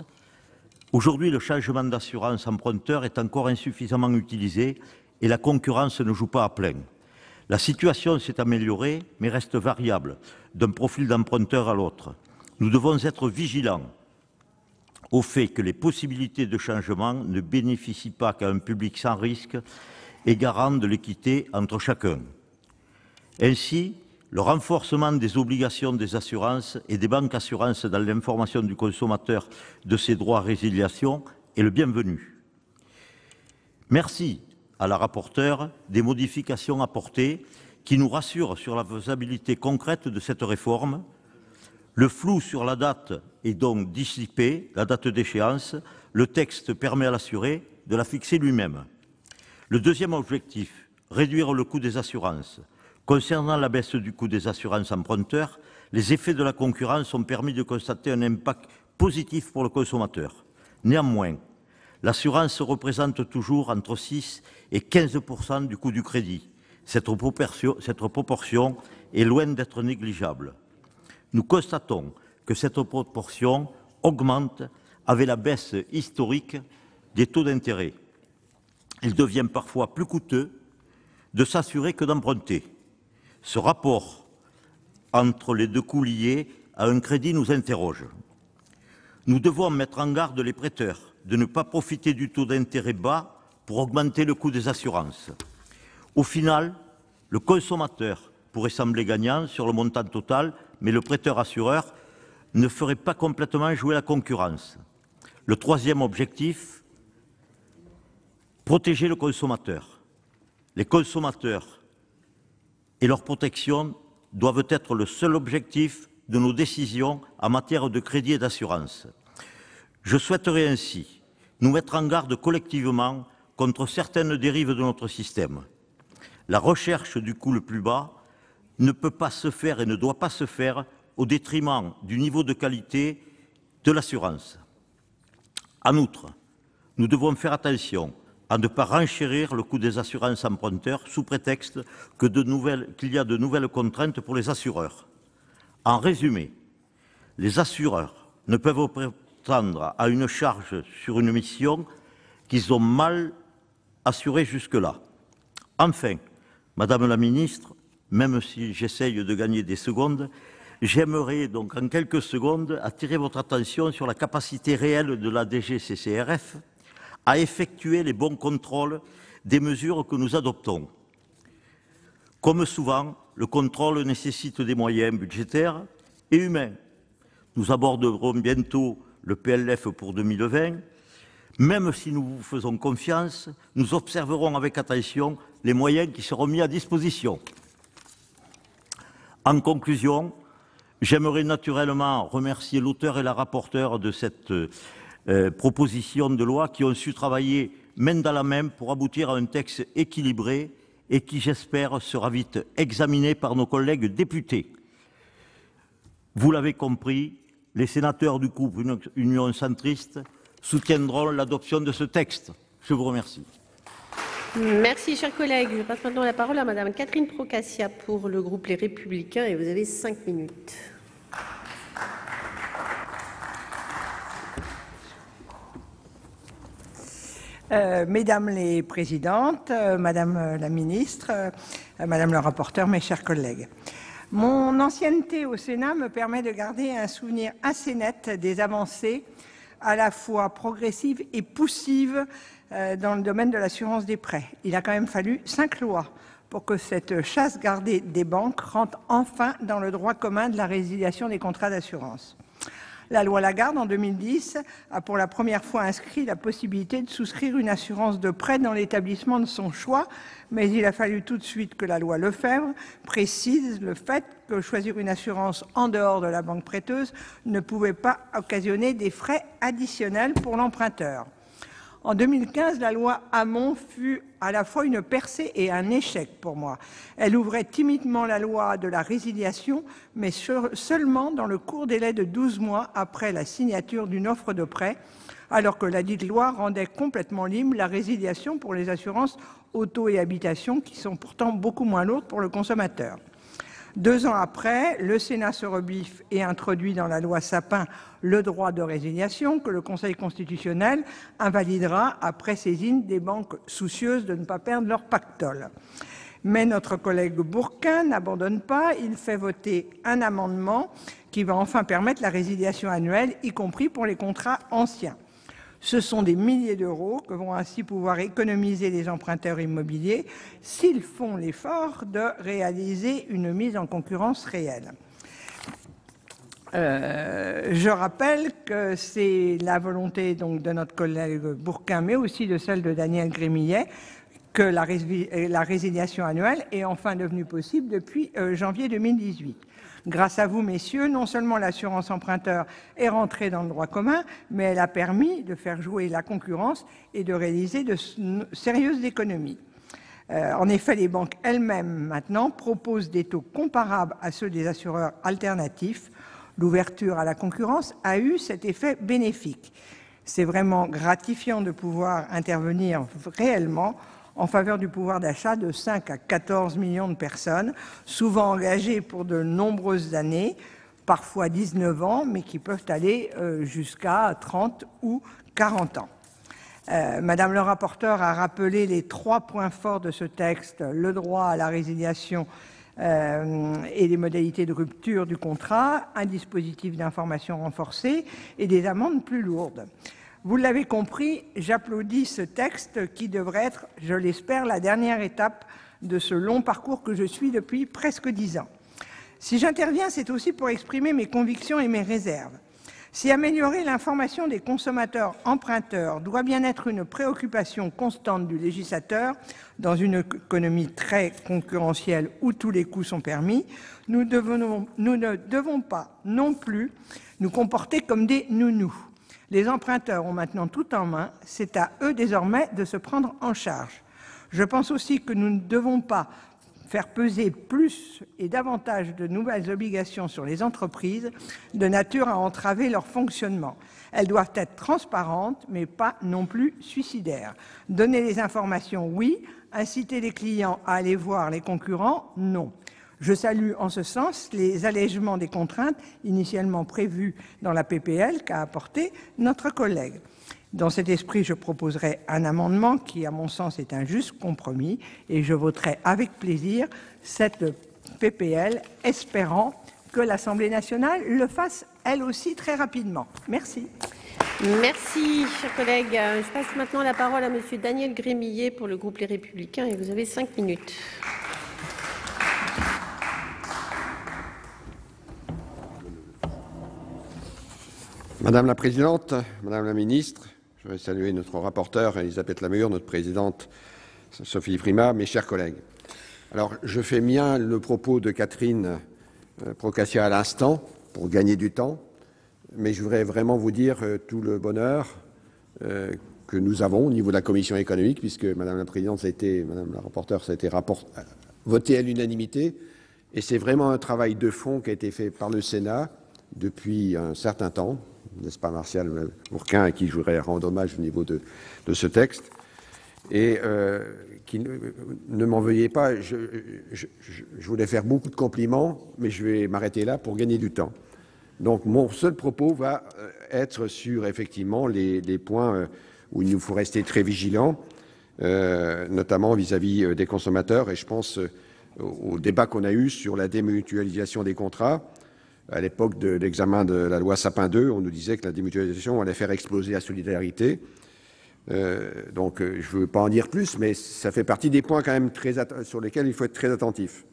Aujourd'hui, le changement d'assurance emprunteur est encore insuffisamment utilisé et la concurrence ne joue pas à plein. La situation s'est améliorée, mais reste variable d'un profil d'emprunteur à l'autre. Nous devons être vigilants au fait que les possibilités de changement ne bénéficient pas qu'à un public sans risque et garant de l'équité entre chacun. Ainsi, le renforcement des obligations des assurances et des banques assurances dans l'information du consommateur de ses droits à résiliation est le bienvenu. Merci à la rapporteure des modifications apportées qui nous rassurent sur la faisabilité concrète de cette réforme. Le flou sur la date est donc dissipé, la date d'échéance. Le texte permet à l'assuré de la fixer lui-même. Le deuxième objectif, réduire le coût des assurances. Concernant la baisse du coût des assurances emprunteurs, les effets de la concurrence ont permis de constater un impact positif pour le consommateur. Néanmoins, l'assurance représente toujours entre 6 et 15% du coût du crédit. Cette proportion est loin d'être négligeable. Nous constatons que cette proportion augmente avec la baisse historique des taux d'intérêt. Il devient parfois plus coûteux de s'assurer que d'emprunter. Ce rapport entre les deux coûts liés à un crédit nous interroge. Nous devons mettre en garde les prêteurs de ne pas profiter du taux d'intérêt bas pour augmenter le coût des assurances. Au final, le consommateur pourrait sembler gagnant sur le montant total, mais le prêteur-assureur ne ferait pas complètement jouer la concurrence. Le troisième objectif, protéger le consommateur. Les consommateurs et leur protection doivent être le seul objectif de nos décisions en matière de crédit et d'assurance. Je souhaiterais ainsi nous mettre en garde collectivement contre certaines dérives de notre système. La recherche du coût le plus bas ne peut pas se faire et ne doit pas se faire au détriment du niveau de qualité de l'assurance. En outre, nous devons faire attention à ne pas renchérir le coût des assurances emprunteurs sous prétexte qu'il y a de nouvelles contraintes pour les assureurs. En résumé, les assureurs ne peuvent prétendre à une charge sur une mission qu'ils ont mal assurée jusque-là. Enfin, Madame la Ministre, même si j'essaye de gagner des secondes, j'aimerais donc en quelques secondes attirer votre attention sur la capacité réelle de la DGCCRF à effectuer les bons contrôles des mesures que nous adoptons. Comme souvent, le contrôle nécessite des moyens budgétaires et humains. Nous aborderons bientôt le PLF pour 2020. Même si nous vous faisons confiance, nous observerons avec attention les moyens qui seront mis à disposition. En conclusion, j'aimerais naturellement remercier l'auteur et la rapporteure de cette proposition de loi qui ont su travailler main dans la main pour aboutir à un texte équilibré et qui, j'espère, sera vite examiné par nos collègues députés. Vous l'avez compris, les sénateurs du groupe Union centriste soutiendront l'adoption de ce texte. Je vous remercie. Merci, chers collègues. Je passe maintenant la parole à Madame Catherine Procaccia pour le groupe Les Républicains et vous avez 5 minutes. Mesdames les présidentes, Madame la ministre, Madame le rapporteur, mes chers collègues. Mon ancienneté au Sénat me permet de garder un souvenir assez net des avancées à la fois progressives et poussives dans le domaine de l'assurance des prêts. Il a quand même fallu 5 lois pour que cette chasse gardée des banques rentre enfin dans le droit commun de la résiliation des contrats d'assurance. La loi Lagarde, en 2010, a pour la première fois inscrit la possibilité de souscrire une assurance de prêt dans l'établissement de son choix, mais il a fallu tout de suite que la loi Lefebvre précise le fait que choisir une assurance en dehors de la banque prêteuse ne pouvait pas occasionner des frais additionnels pour l'emprunteur. En 2015, la loi Hamon fut à la fois une percée et un échec pour moi. Elle ouvrait timidement la loi de la résiliation, mais seulement dans le court délai de 12 mois après la signature d'une offre de prêt, alors que ladite loi rendait complètement libre la résiliation pour les assurances auto et habitation, qui sont pourtant beaucoup moins lourdes pour le consommateur. 2 ans après, le Sénat se rebiffe et introduit dans la loi Sapin le droit de résiliation que le Conseil constitutionnel invalidera après saisine des banques soucieuses de ne pas perdre leur pactole. Mais notre collègue Bourquin n'abandonne pas, il fait voter un amendement qui va enfin permettre la résiliation annuelle, y compris pour les contrats anciens. Ce sont des milliers d'euros que vont ainsi pouvoir économiser les emprunteurs immobiliers s'ils font l'effort de réaliser une mise en concurrence réelle. Je rappelle que c'est la volonté donc, de notre collègue Bourquin, mais aussi de celle de Daniel Grémillet, que la résiliation annuelle est enfin devenue possible depuis janvier 2018. Grâce à vous, messieurs, non seulement l'assurance emprunteur est rentrée dans le droit commun, mais elle a permis de faire jouer la concurrence et de réaliser de sérieuses économies. En effet, les banques elles-mêmes, maintenant, proposent des taux comparables à ceux des assureurs alternatifs. L'ouverture à la concurrence a eu cet effet bénéfique. C'est vraiment gratifiant de pouvoir intervenir réellement en faveur du pouvoir d'achat de 5 à 14 millions de personnes, souvent engagées pour de nombreuses années, parfois 19 ans, mais qui peuvent aller jusqu'à 30 ou 40 ans. Madame le rapporteur a rappelé les 3 points forts de ce texte, le droit à la résiliation et les modalités de rupture du contrat, un dispositif d'information renforcé et des amendes plus lourdes. Vous l'avez compris, j'applaudis ce texte qui devrait être, je l'espère, la dernière étape de ce long parcours que je suis depuis presque 10 ans. Si j'interviens, c'est aussi pour exprimer mes convictions et mes réserves. Si améliorer l'information des consommateurs emprunteurs doit bien être une préoccupation constante du législateur dans une économie très concurrentielle où tous les coups sont permis, nous ne devons pas non plus nous comporter comme des nounous. Les emprunteurs ont maintenant tout en main, c'est à eux désormais de se prendre en charge. Je pense aussi que nous ne devons pas faire peser plus et davantage de nouvelles obligations sur les entreprises de nature à entraver leur fonctionnement. Elles doivent être transparentes, mais pas non plus suicidaires. Donner les informations, oui. Inciter les clients à aller voir les concurrents, non. Je salue en ce sens les allègements des contraintes initialement prévues dans la PPL qu'a apporté notre collègue. Dans cet esprit, je proposerai un amendement qui, à mon sens, est un juste compromis et je voterai avec plaisir cette PPL, espérant que l'Assemblée nationale le fasse elle aussi très rapidement. Merci. Merci, chers collègues. Je passe maintenant la parole à Monsieur Daniel Grémillet pour le groupe Les Républicains et vous avez 5 minutes. Madame la Présidente, Madame la Ministre, je veux saluer notre rapporteure Elisabeth Lamure, notre présidente Sophie Primas, mes chers collègues. Alors, je fais mien le propos de Catherine Procaccia à l'instant, pour gagner du temps, mais je voudrais vraiment vous dire tout le bonheur que nous avons au niveau de la Commission économique, puisque Madame la Présidente, Madame la rapporteure, ça a été voté à l'unanimité, et c'est vraiment un travail de fond qui a été fait par le Sénat depuis un certain temps, n'est-ce pas Martial Bourquin, à qui je voudrais rendre hommage au niveau de ce texte. Et qui ne m'en veuillez pas, je voulais faire beaucoup de compliments, mais je vais m'arrêter là pour gagner du temps. Donc mon seul propos va être sur effectivement les points où il nous faut rester très vigilants, notamment vis-à-vis des consommateurs, et je pense au débat qu'on a eu sur la démutualisation des contrats. À l'époque de l'examen de la loi Sapin 2, on nous disait que la démutualisation allait faire exploser la solidarité. Donc, je ne veux pas en dire plus, mais ça fait partie des points quand même sur lesquels il faut être très attentif.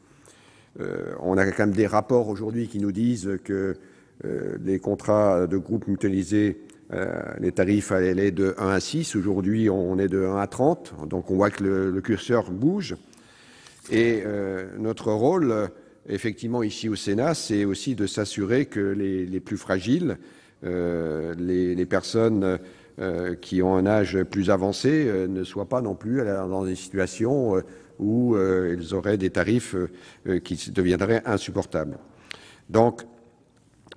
On a quand même des rapports aujourd'hui qui nous disent que les contrats de groupe mutualisés, les tarifs allaient de 1 à 6. Aujourd'hui, on est de 1 à 30. Donc, on voit que le curseur bouge. Et notre rôle, effectivement, ici au Sénat, c'est aussi de s'assurer que les plus fragiles, les personnes qui ont un âge plus avancé, ne soient pas non plus dans des situations où ils auraient des tarifs qui deviendraient insupportables. Donc,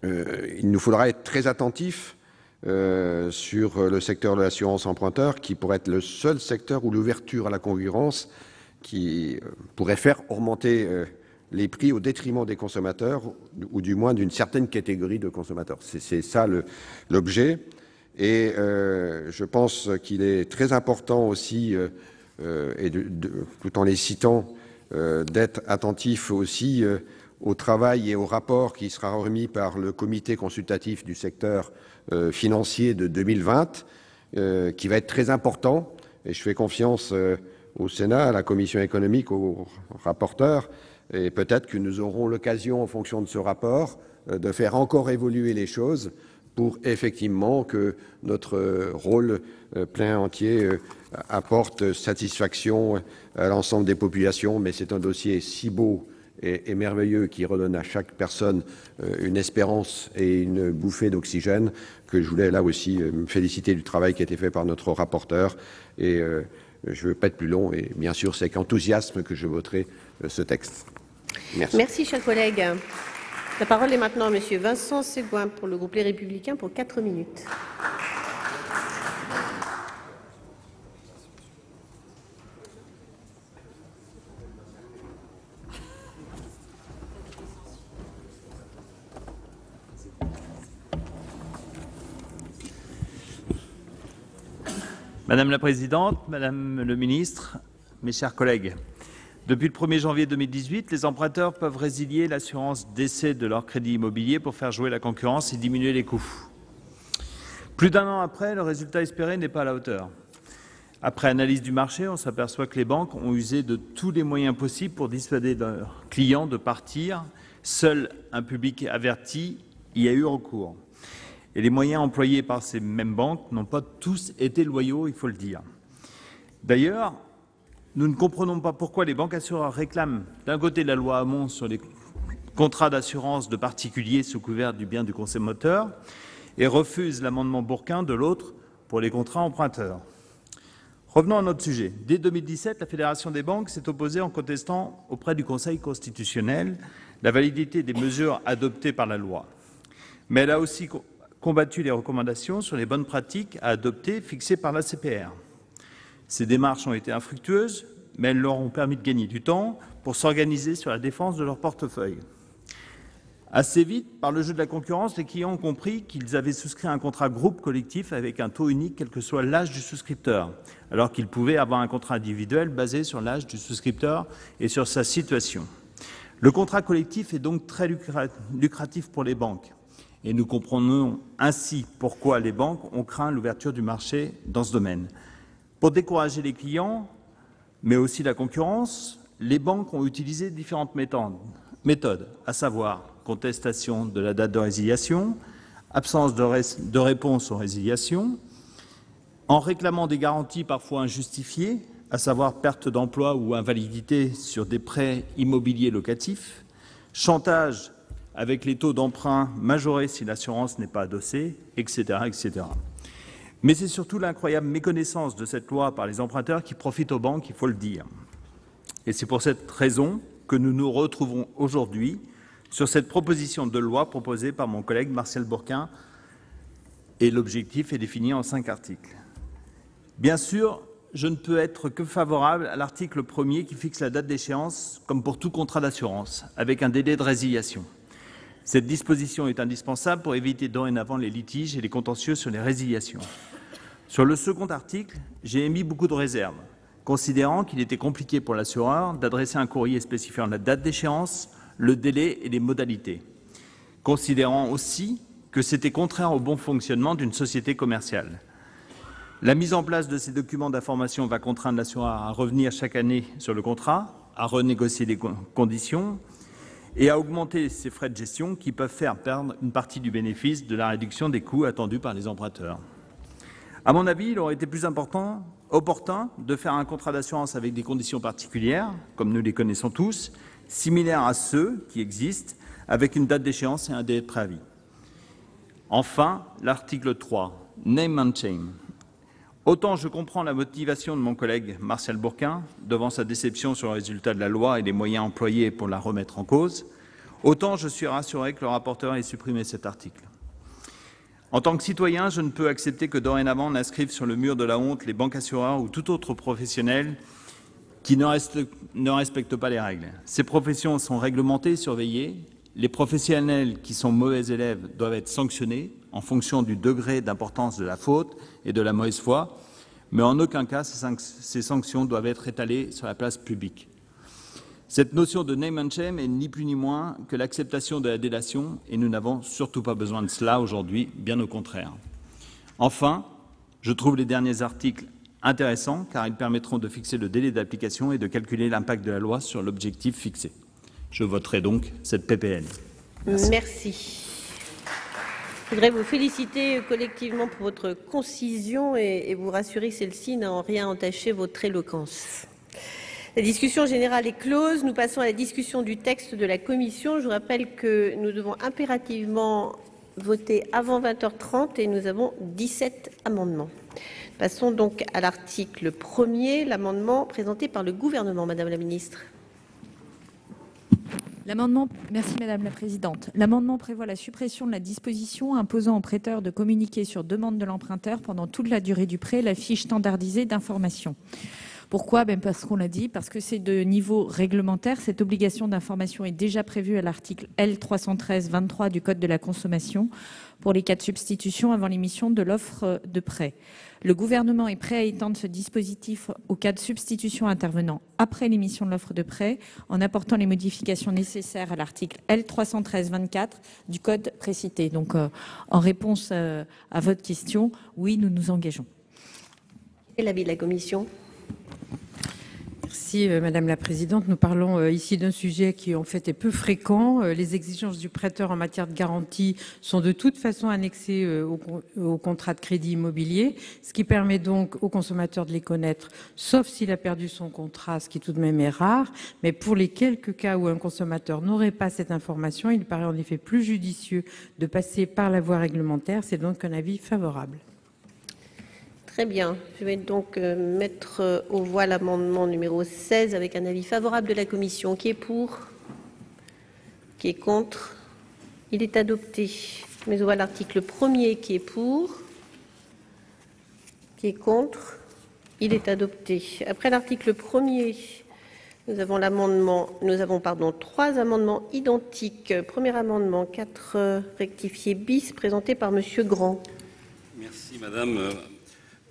il nous faudra être très attentifs sur le secteur de l'assurance emprunteur, qui pourrait être le seul secteur où l'ouverture à la concurrence qui pourrait faire augmenter les prix au détriment des consommateurs, ou du moins d'une certaine catégorie de consommateurs. C'est ça l'objet. Et je pense qu'il est très important aussi, et tout en les citant, d'être attentif aussi au travail et au rapport qui sera remis par le comité consultatif du secteur financier de 2020, qui va être très important. Et je fais confiance au Sénat, à la Commission économique, aux rapporteurs, et peut-être que nous aurons l'occasion, en fonction de ce rapport, de faire encore évoluer les choses pour effectivement que notre rôle plein entier apporte satisfaction à l'ensemble des populations. Mais c'est un dossier si beau et merveilleux qui redonne à chaque personne une espérance et une bouffée d'oxygène que je voulais là aussi me féliciter du travail qui a été fait par notre rapporteur et je ne veux pas être plus long et bien sûr, c'est avec enthousiasme que je voterai ce texte. Merci. Merci, cher collègue. La parole est maintenant à Monsieur Vincent Segouin pour le groupe Les Républicains pour 4 minutes. Madame la Présidente, Madame le Ministre, mes chers collègues, depuis le 1er janvier 2018, les emprunteurs peuvent résilier l'assurance décès de leur crédit immobilier pour faire jouer la concurrence et diminuer les coûts. Plus d'un an après, le résultat espéré n'est pas à la hauteur. Après analyse du marché, on s'aperçoit que les banques ont usé de tous les moyens possibles pour dissuader leurs clients de partir. Seul un public averti y a eu recours. Et les moyens employés par ces mêmes banques n'ont pas tous été loyaux, il faut le dire. D'ailleurs, nous ne comprenons pas pourquoi les banques assureurs réclament d'un côté la loi Hamon sur les contrats d'assurance de particuliers sous couvert du bien du consommateur et refusent l'amendement Bourquin de l'autre pour les contrats emprunteurs. Revenons à notre sujet. Dès 2017, la Fédération des banques s'est opposée en contestant auprès du Conseil constitutionnel la validité des mesures adoptées par la loi. Mais elle a aussi combattu les recommandations sur les bonnes pratiques à adopter fixées par la CPR. Ces démarches ont été infructueuses, mais elles leur ont permis de gagner du temps pour s'organiser sur la défense de leur portefeuille. Assez vite, par le jeu de la concurrence, les clients ont compris qu'ils avaient souscrit un contrat groupe collectif avec un taux unique, quel que soit l'âge du souscripteur, alors qu'ils pouvaient avoir un contrat individuel basé sur l'âge du souscripteur et sur sa situation. Le contrat collectif est donc très lucratif pour les banques. Et nous comprenons ainsi pourquoi les banques ont craint l'ouverture du marché dans ce domaine. Pour décourager les clients, mais aussi la concurrence, les banques ont utilisé différentes méthodes, à savoir contestation de la date de résiliation, absence de réponse aux résiliations, en réclamant des garanties parfois injustifiées, à savoir perte d'emploi ou invalidité sur des prêts immobiliers locatifs, chantage avec les taux d'emprunt majorés si l'assurance n'est pas adossée, etc., etc. Mais c'est surtout l'incroyable méconnaissance de cette loi par les emprunteurs qui profite aux banques, il faut le dire. Et c'est pour cette raison que nous nous retrouvons aujourd'hui sur cette proposition de loi proposée par mon collègue Martial Bourquin, et l'objectif est défini en 5 articles. Bien sûr, je ne peux être que favorable à l'article 1er qui fixe la date d'échéance, comme pour tout contrat d'assurance, avec un délai de résiliation. Cette disposition est indispensable pour éviter dorénavant les litiges et les contentieux sur les résiliations. Sur le second article, j'ai émis beaucoup de réserves, considérant qu'il était compliqué pour l'assureur d'adresser un courrier spécifiant la date d'échéance, le délai et les modalités, considérant aussi que c'était contraire au bon fonctionnement d'une société commerciale. La mise en place de ces documents d'information va contraindre l'assureur à revenir chaque année sur le contrat, à renégocier les conditions et à augmenter ses frais de gestion qui peuvent faire perdre une partie du bénéfice de la réduction des coûts attendus par les emprunteurs. À mon avis, il aurait été plus opportun de faire un contrat d'assurance avec des conditions particulières, comme nous les connaissons tous, similaires à ceux qui existent, avec une date d'échéance et un délai de préavis. Enfin, l'article 3, Name and Shame. Autant je comprends la motivation de mon collègue Martial Bourquin devant sa déception sur le résultat de la loi et les moyens employés pour la remettre en cause, autant je suis rassuré que le rapporteur ait supprimé cet article. En tant que citoyen, je ne peux accepter que dorénavant on inscrive sur le mur de la honte les banques assureurs ou tout autre professionnel qui ne respectent pas les règles. Ces professions sont réglementées et surveillées. Les professionnels qui sont mauvais élèves doivent être sanctionnés en fonction du degré d'importance de la faute et de la mauvaise foi, mais en aucun cas ces sanctions doivent être étalées sur la place publique. Cette notion de name and shame est ni plus ni moins que l'acceptation de la délation, et nous n'avons surtout pas besoin de cela aujourd'hui, bien au contraire. Enfin, je trouve les derniers articles intéressants car ils permettront de fixer le délai d'application et de calculer l'impact de la loi sur l'objectif fixé. Je voterai donc cette PPL. Merci. Je voudrais vous féliciter collectivement pour votre concision et vous rassurer que celle-ci n'a en rien entaché votre éloquence. La discussion générale est close. Nous passons à la discussion du texte de la Commission. Je vous rappelle que nous devons impérativement voté avant 20h30 et nous avons 17 amendements. Passons donc à l'article 1er, l'amendement présenté par le gouvernement. Madame la ministre. Merci Madame la Présidente. L'amendement prévoit la suppression de la disposition imposant au prêteur de communiquer sur demande de l'emprunteur pendant toute la durée du prêt la fiche standardisée d'information. Pourquoi ? Parce qu'on l'a dit, parce que c'est de niveau réglementaire. Cette obligation d'information est déjà prévue à l'article L313-23 du Code de la consommation pour les cas de substitution avant l'émission de l'offre de prêt. Le gouvernement est prêt à étendre ce dispositif aux cas de substitution intervenant après l'émission de l'offre de prêt en apportant les modifications nécessaires à l'article L313-24 du Code précité. Donc, en réponse à votre question, oui, nous nous engageons. Quel est l'avis de la commission ? Merci Madame la Présidente. Nous parlons ici d'un sujet qui en fait est peu fréquent. Les exigences du prêteur en matière de garantie sont de toute façon annexées au contrat de crédit immobilier, ce qui permet donc au consommateur de les connaître, sauf s'il a perdu son contrat, ce qui tout de même est rare. Mais pour les quelques cas où un consommateur n'aurait pas cette information, il paraît en effet plus judicieux de passer par la voie réglementaire. C'est donc un avis favorable. Très bien. Je vais donc mettre aux voix l'amendement numéro 16 avec un avis favorable de la commission. Qui est pour ? Qui est contre ? Il est adopté. Je mets aux voix l'article 1er. Qui est pour ? Qui est contre ? Il est adopté. Après l'article 1er, nous avons trois amendements identiques. Premier amendement 4 rectifié bis présenté par Monsieur Grand. Merci Madame.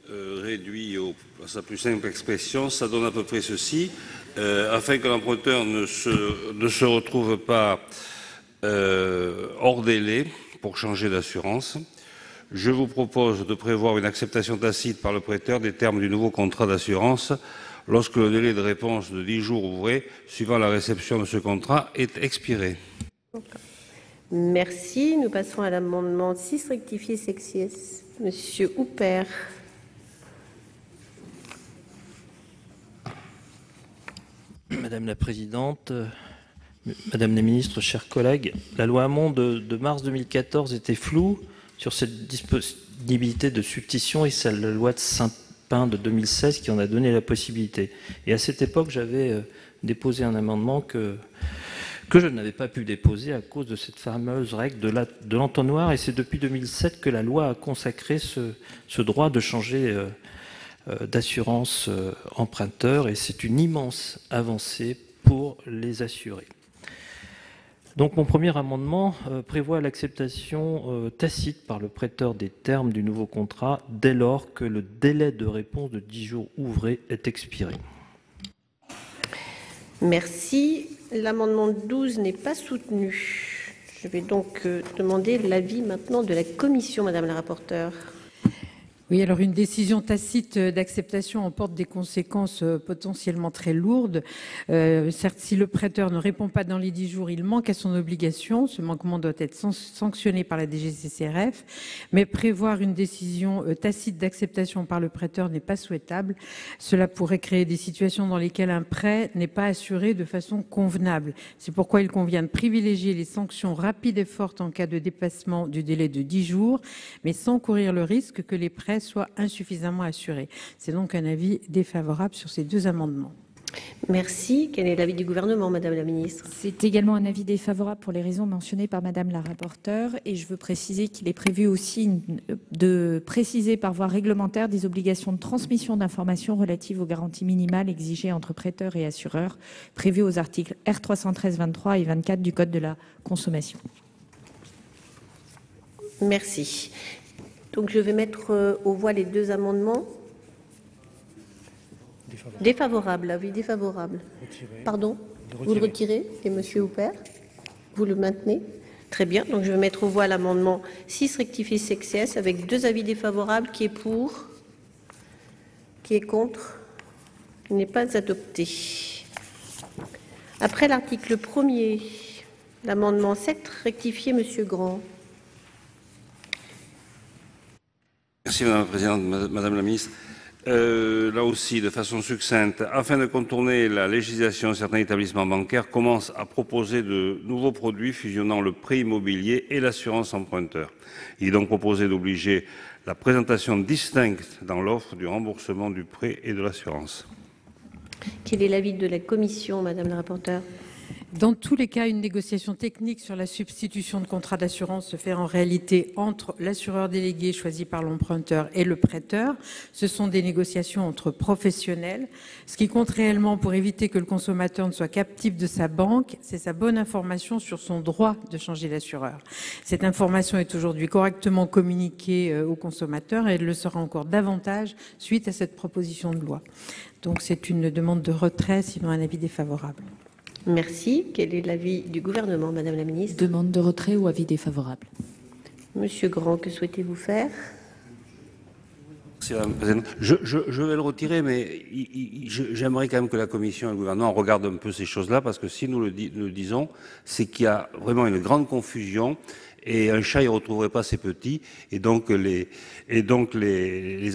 Réduit à sa plus simple expression, ça donne à peu près ceci. Afin que l'emprunteur ne se retrouve pas hors délai pour changer d'assurance, je vous propose de prévoir une acceptation tacite par le prêteur des termes du nouveau contrat d'assurance lorsque le délai de réponse de 10 jours ouvrés suivant la réception de ce contrat est expiré. Merci. Nous passons à l'amendement 6 rectifié sexies. Monsieur Houpert. Madame la Présidente, Madame la Ministre, chers collègues, la loi Hamon de mars 2014 était floue sur cette disponibilité de substitution et c'est la loi de Saint-Pin de 2016 qui en a donné la possibilité. Et à cette époque, j'avais déposé un amendement que je n'avais pas pu déposer à cause de cette fameuse règle de l'entonnoir. Et c'est depuis 2007 que la loi a consacré ce droit de changer d'assurance emprunteur et c'est une immense avancée pour les assurés. Donc mon premier amendement prévoit l'acceptation tacite par le prêteur des termes du nouveau contrat dès lors que le délai de réponse de 10 jours ouvrés est expiré. Merci. L'amendement 12 n'est pas soutenu. Je vais donc demander l'avis maintenant de la commission, Madame la rapporteure. Oui, alors une décision tacite d'acceptation emporte des conséquences potentiellement très lourdes. Certes, si le prêteur ne répond pas dans les 10 jours, il manque à son obligation. Ce manquement doit être sanctionné par la DGCCRF. Mais prévoir une décision tacite d'acceptation par le prêteur n'est pas souhaitable. Cela pourrait créer des situations dans lesquelles un prêt n'est pas assuré de façon convenable. C'est pourquoi il convient de privilégier les sanctions rapides et fortes en cas de dépassement du délai de 10 jours, mais sans courir le risque que les prêts soit insuffisamment assuré. C'est donc un avis défavorable sur ces deux amendements. Merci. Quel est l'avis du gouvernement, Madame la Ministre ? C'est également un avis défavorable pour les raisons mentionnées par Madame la rapporteure et je veux préciser qu'il est prévu aussi de préciser par voie réglementaire des obligations de transmission d'informations relatives aux garanties minimales exigées entre prêteurs et assureurs prévues aux articles R313-23 et 24 du Code de la consommation. Merci. Donc je vais mettre aux voix les deux amendements. Défavorable, avis défavorable. Pardon ? Vous le retirez ? Et Monsieur Houpert ? Vous le maintenez ? Très bien. Donc je vais mettre aux voix l'amendement 6 rectifié sexies avec deux avis défavorables. Qui est pour ? Qui est contre ? Il n'est pas adopté. Après l'article 1er, l'amendement 7 rectifié, Monsieur Grand. Merci Madame la Présidente, Madame la Ministre. là aussi de façon succincte. Afin de contourner la législation, certains établissements bancaires commencent à proposer de nouveaux produits fusionnant le prêt immobilier et l'assurance emprunteur. Il est donc proposé d'obliger la présentation distincte dans l'offre du remboursement du prêt et de l'assurance. Quel est l'avis de la commission, madame la rapporteure? Dans tous les cas, une négociation technique sur la substitution de contrat d'assurance se fait en réalité entre l'assureur délégué choisi par l'emprunteur et le prêteur. Ce sont des négociations entre professionnels. Ce qui compte réellement pour éviter que le consommateur ne soit captif de sa banque, c'est sa bonne information sur son droit de changer d'assureur. Cette information est aujourd'hui correctement communiquée aux consommateurs et elle le sera encore davantage suite à cette proposition de loi. Donc c'est une demande de retrait, sinon un avis défavorable. Merci. Quel est l'avis du gouvernement, madame la ministre? Demande de retrait ou avis défavorable. Monsieur Grand, que souhaitez-vous faire? Merci, madame la présidente. Je vais le retirer, mais j'aimerais quand même que la commission et le gouvernement regardent un peu ces choses-là, parce que si nous le disons, c'est qu'il y a vraiment une grande confusion. Et un chat, il ne retrouverait pas ses petits. Et donc, les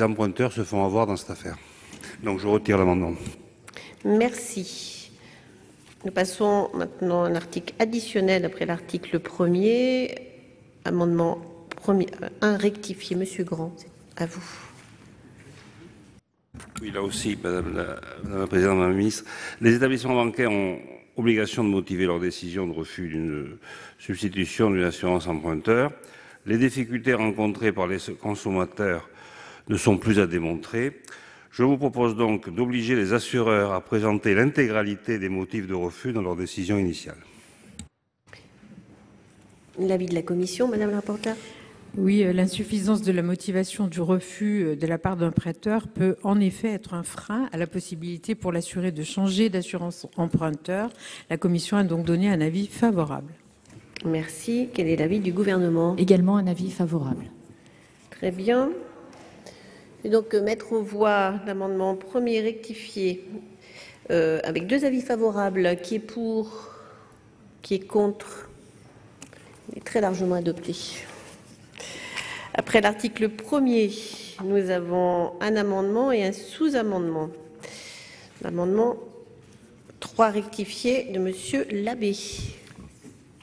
emprunteurs se font avoir dans cette affaire. Donc, je retire l'amendement. Merci. Nous passons maintenant à un article additionnel après l'article 1er. Amendement 1 rectifié. Monsieur Grand, c'est à vous. Oui, là aussi, madame la présidente, madame la ministre, les établissements bancaires ont obligation de motiver leur décision de refus d'une substitution d'une assurance emprunteur. Les difficultés rencontrées par les consommateurs ne sont plus à démontrer. Je vous propose donc d'obliger les assureurs à présenter l'intégralité des motifs de refus dans leur décision initiale. L'avis de la commission, madame la rapporteure? Oui, l'insuffisance de la motivation du refus de la part d'un prêteur peut en effet être un frein à la possibilité pour l'assuré de changer d'assurance emprunteur. La commission a donc donné un avis favorable. Merci. Quel est l'avis du gouvernement? Également un avis favorable. Très bien. Et donc mettre aux voix l'amendement 1er rectifié avec 2 avis favorables. Qui est pour? Qui est contre? Il est très largement adopté. Après l'article 1er, nous avons un amendement et un sous-amendement. L'amendement 3 rectifié de monsieur Labbé.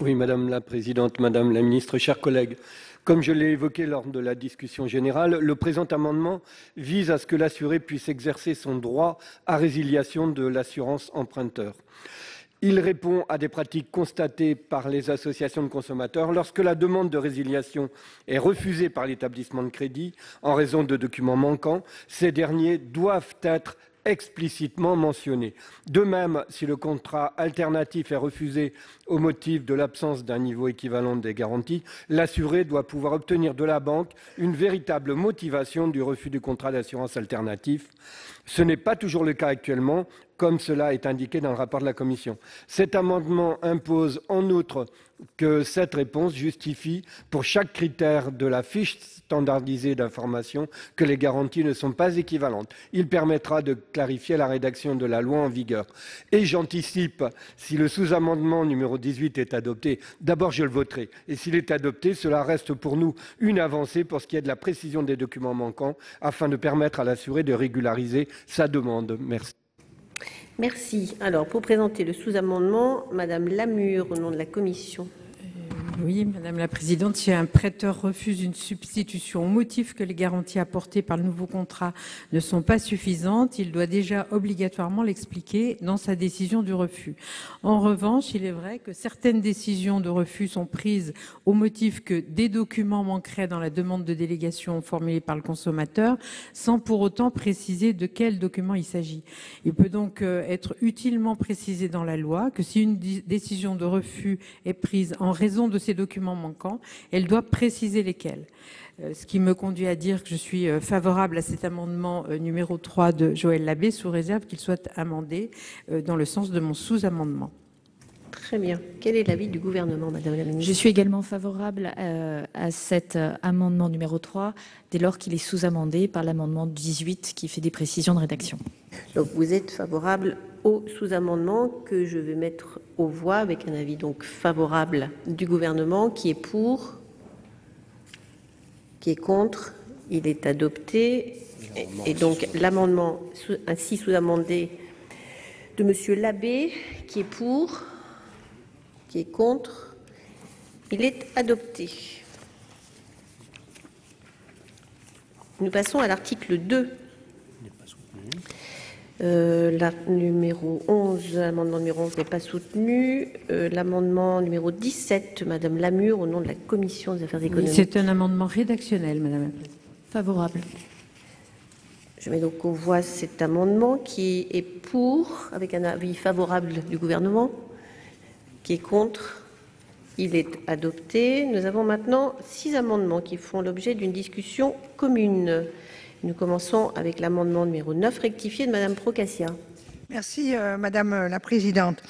Oui, madame la présidente, madame la ministre, chers collègues. Comme je l'ai évoqué lors de la discussion générale, le présent amendement vise à ce que l'assuré puisse exercer son droit à résiliation de l'assurance emprunteur. Il répond à des pratiques constatées par les associations de consommateurs. Lorsque la demande de résiliation est refusée par l'établissement de crédit en raison de documents manquants, ces derniers doivent être explicitement mentionné. De même, si le contrat alternatif est refusé au motif de l'absence d'un niveau équivalent des garanties, l'assuré doit pouvoir obtenir de la banque une véritable motivation du refus du contrat d'assurance alternatif. Ce n'est pas toujours le cas actuellement, comme cela est indiqué dans le rapport de la Commission. Cet amendement impose en outre que cette réponse justifie pour chaque critère de la fiche standardisée d'information que les garanties ne sont pas équivalentes. Il permettra de clarifier la rédaction de la loi en vigueur. Et j'anticipe, si le sous-amendement numéro 18 est adopté, d'abord je le voterai. Et s'il est adopté, cela reste pour nous une avancée pour ce qui est de la précision des documents manquants, afin de permettre à l'assuré de régulariser sa demande. Merci. Merci. Alors, pour présenter le sous-amendement, madame Lamure, au nom de la commission. Oui, madame la présidente, si un prêteur refuse une substitution au motif que les garanties apportées par le nouveau contrat ne sont pas suffisantes, il doit déjà obligatoirement l'expliquer dans sa décision du refus. En revanche, il est vrai que certaines décisions de refus sont prises au motif que des documents manqueraient dans la demande de délégation formulée par le consommateur, sans pour autant préciser de quels documents il s'agit. Il peut donc être utilement précisé dans la loi que si une décision de refus est prise en raison de ces documents manquants, elle doit préciser lesquels. Ce qui me conduit à dire que je suis favorable à cet amendement numéro 3 de Joël Labbé, sous réserve qu'il soit amendé dans le sens de mon sous-amendement. Très bien. Quel est l'avis du gouvernement, madame la ministre? Je suis également favorable à cet amendement numéro 3, dès lors qu'il est sous-amendé par l'amendement 18 qui fait des précisions de rédaction. Donc vous êtes favorable au sous-amendement que je vais mettre aux voix avec un avis donc favorable du gouvernement. Qui est pour? Qui est contre? Il est adopté. Et donc l'amendement ainsi sous-amendé de Monsieur Labbé, qui est pour, qui est contre, il est adopté. Nous passons à l'article 2. Numéro 11, l'amendement numéro 11 n'est pas soutenu. L'amendement numéro 17, Madame Lamure, au nom de la Commission des affaires économiques. C'est un amendement rédactionnel, Madame la Présidente. Favorable. Je mets donc aux voix cet amendement qui est pour, avec un avis favorable du gouvernement, qui est contre. Il est adopté. Nous avons maintenant 6 amendements qui font l'objet d'une discussion commune. Nous commençons avec l'amendement numéro 9 rectifié de Madame Procaccia. Merci Madame la Présidente.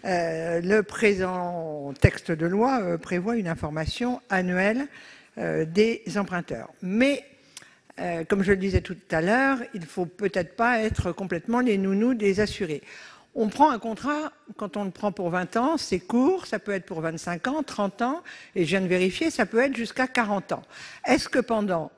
Le présent texte de loi prévoit une information annuelle des emprunteurs. Mais comme je le disais tout à l'heure, il ne faut peut-être pas être complètement les nounous des assurés. On prend un contrat, quand on le prend pour 20 ans, c'est court, ça peut être pour 25 ans, 30 ans, et je viens de vérifier, ça peut être jusqu'à 40 ans. Est-ce que pendant,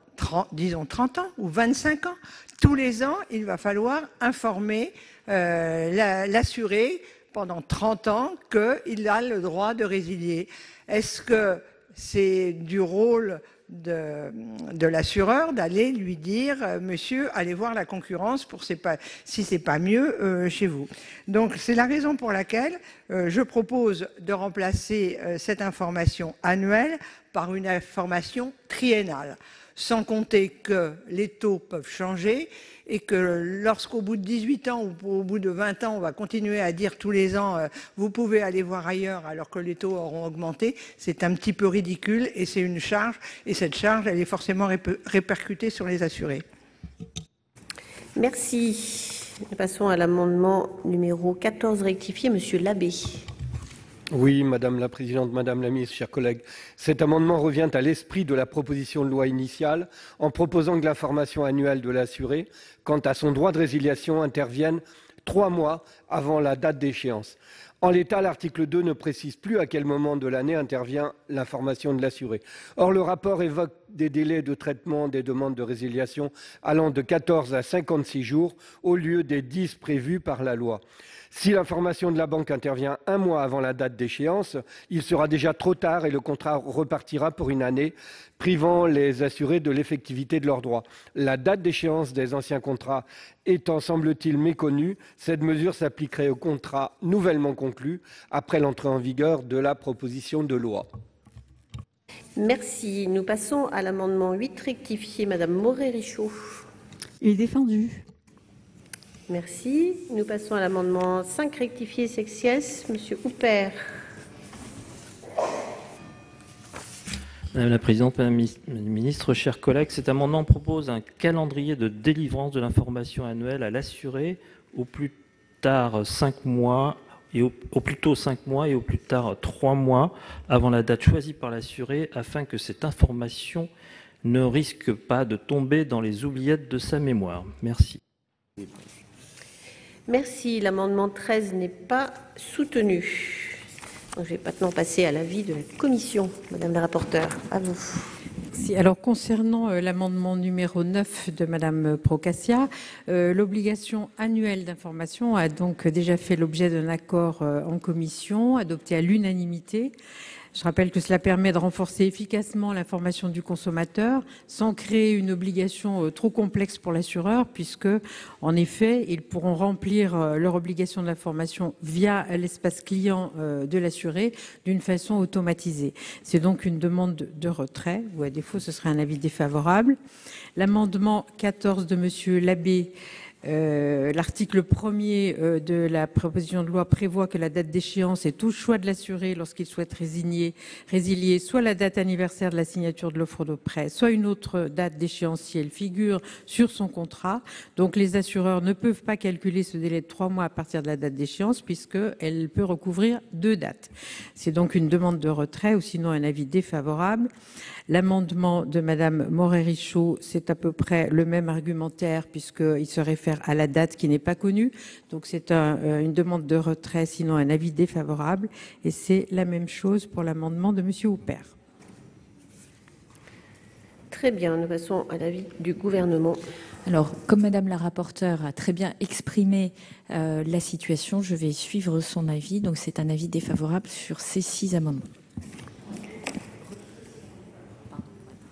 disons 30 ans ou 25 ans, tous les ans, il va falloir informer l'assuré pendant 30 ans qu'il a le droit de résilier? Est-ce que c'est du rôle de l'assureur d'aller lui dire monsieur, allez voir la concurrence pour si c'est pas mieux chez vous. Donc c'est la raison pour laquelle je propose de remplacer cette information annuelle par une information triennale, sans compter que les taux peuvent changer et que lorsqu'au bout de 18 ans ou au bout de 20 ans, on va continuer à dire tous les ans vous pouvez aller voir ailleurs alors que les taux auront augmenté, c'est un petit peu ridicule et c'est une charge, et cette charge, elle est forcément répercutée sur les assurés. Merci. Passons à l'amendement numéro 14 rectifié, Monsieur Labbé. Oui, Madame la Présidente, Madame la Ministre, chers collègues. Cet amendement revient à l'esprit de la proposition de loi initiale en proposant que l'information annuelle de l'assuré quant à son droit de résiliation intervienne 3 mois avant la date d'échéance. En l'état, l'article 2 ne précise plus à quel moment de l'année intervient l'information de l'assuré. Or, le rapport évoque des délais de traitement des demandes de résiliation allant de 14 à 56 jours au lieu des 10 prévus par la loi. Si l'information de la banque intervient 1 mois avant la date d'échéance, il sera déjà trop tard et le contrat repartira pour une année, privant les assurés de l'effectivité de leurs droits. La date d'échéance des anciens contrats étant, semble-t-il, méconnue, cette mesure s'appliquerait aux contrats nouvellement conclus après l'entrée en vigueur de la proposition de loi. Merci. Nous passons à l'amendement 8 rectifié, Madame Moret-Richaud. Il est défendu. Merci. Nous passons à l'amendement 5 rectifié sexies, Monsieur Houpert. Madame la Présidente, Madame la Ministre, chers collègues, cet amendement propose un calendrier de délivrance de l'information annuelle à l'assuré au plus tard 5 mois et au plus tôt 5 mois et au plus tard 3 mois avant la date choisie par l'assuré afin que cette information ne risque pas de tomber dans les oubliettes de sa mémoire. Merci. Merci. L'amendement 13 n'est pas soutenu. Donc, je vais maintenant passer à l'avis de la Commission. Madame la rapporteure, à vous. Si, alors concernant l'amendement numéro 9 de Madame Procaccia, l'obligation annuelle d'information a donc déjà fait l'objet d'un accord en commission, adopté à l'unanimité. Je rappelle que cela permet de renforcer efficacement l'information du consommateur sans créer une obligation trop complexe pour l'assureur, puisque, en effet, ils pourront remplir leur obligation d'information via l'espace client de l'assuré d'une façon automatisée. C'est donc une demande de retrait, ou à défaut, ce serait un avis défavorable. L'amendement 14 de Monsieur Labbé. L'article 1er de la proposition de loi prévoit que la date d'échéance est au choix de l'assuré lorsqu'il souhaite résilier soit la date anniversaire de la signature de l'offre de prêt, soit une autre date d'échéance si elle figure sur son contrat. Donc les assureurs ne peuvent pas calculer ce délai de 3 mois à partir de la date d'échéance puisqu'elle peut recouvrir 2 dates. C'est donc une demande de retrait ou sinon un avis défavorable. L'amendement de Madame Moret-Richaud, c'est à peu près le même argumentaire puisqu'il se réfère à la date qui n'est pas connue. Donc c'est une demande de retrait, sinon un avis défavorable. Et c'est la même chose pour l'amendement de Monsieur Houpert. Très bien, nous passons à l'avis du gouvernement. Alors, comme Madame la rapporteure a très bien exprimé la situation, je vais suivre son avis. Donc, c'est un avis défavorable sur ces 6 amendements.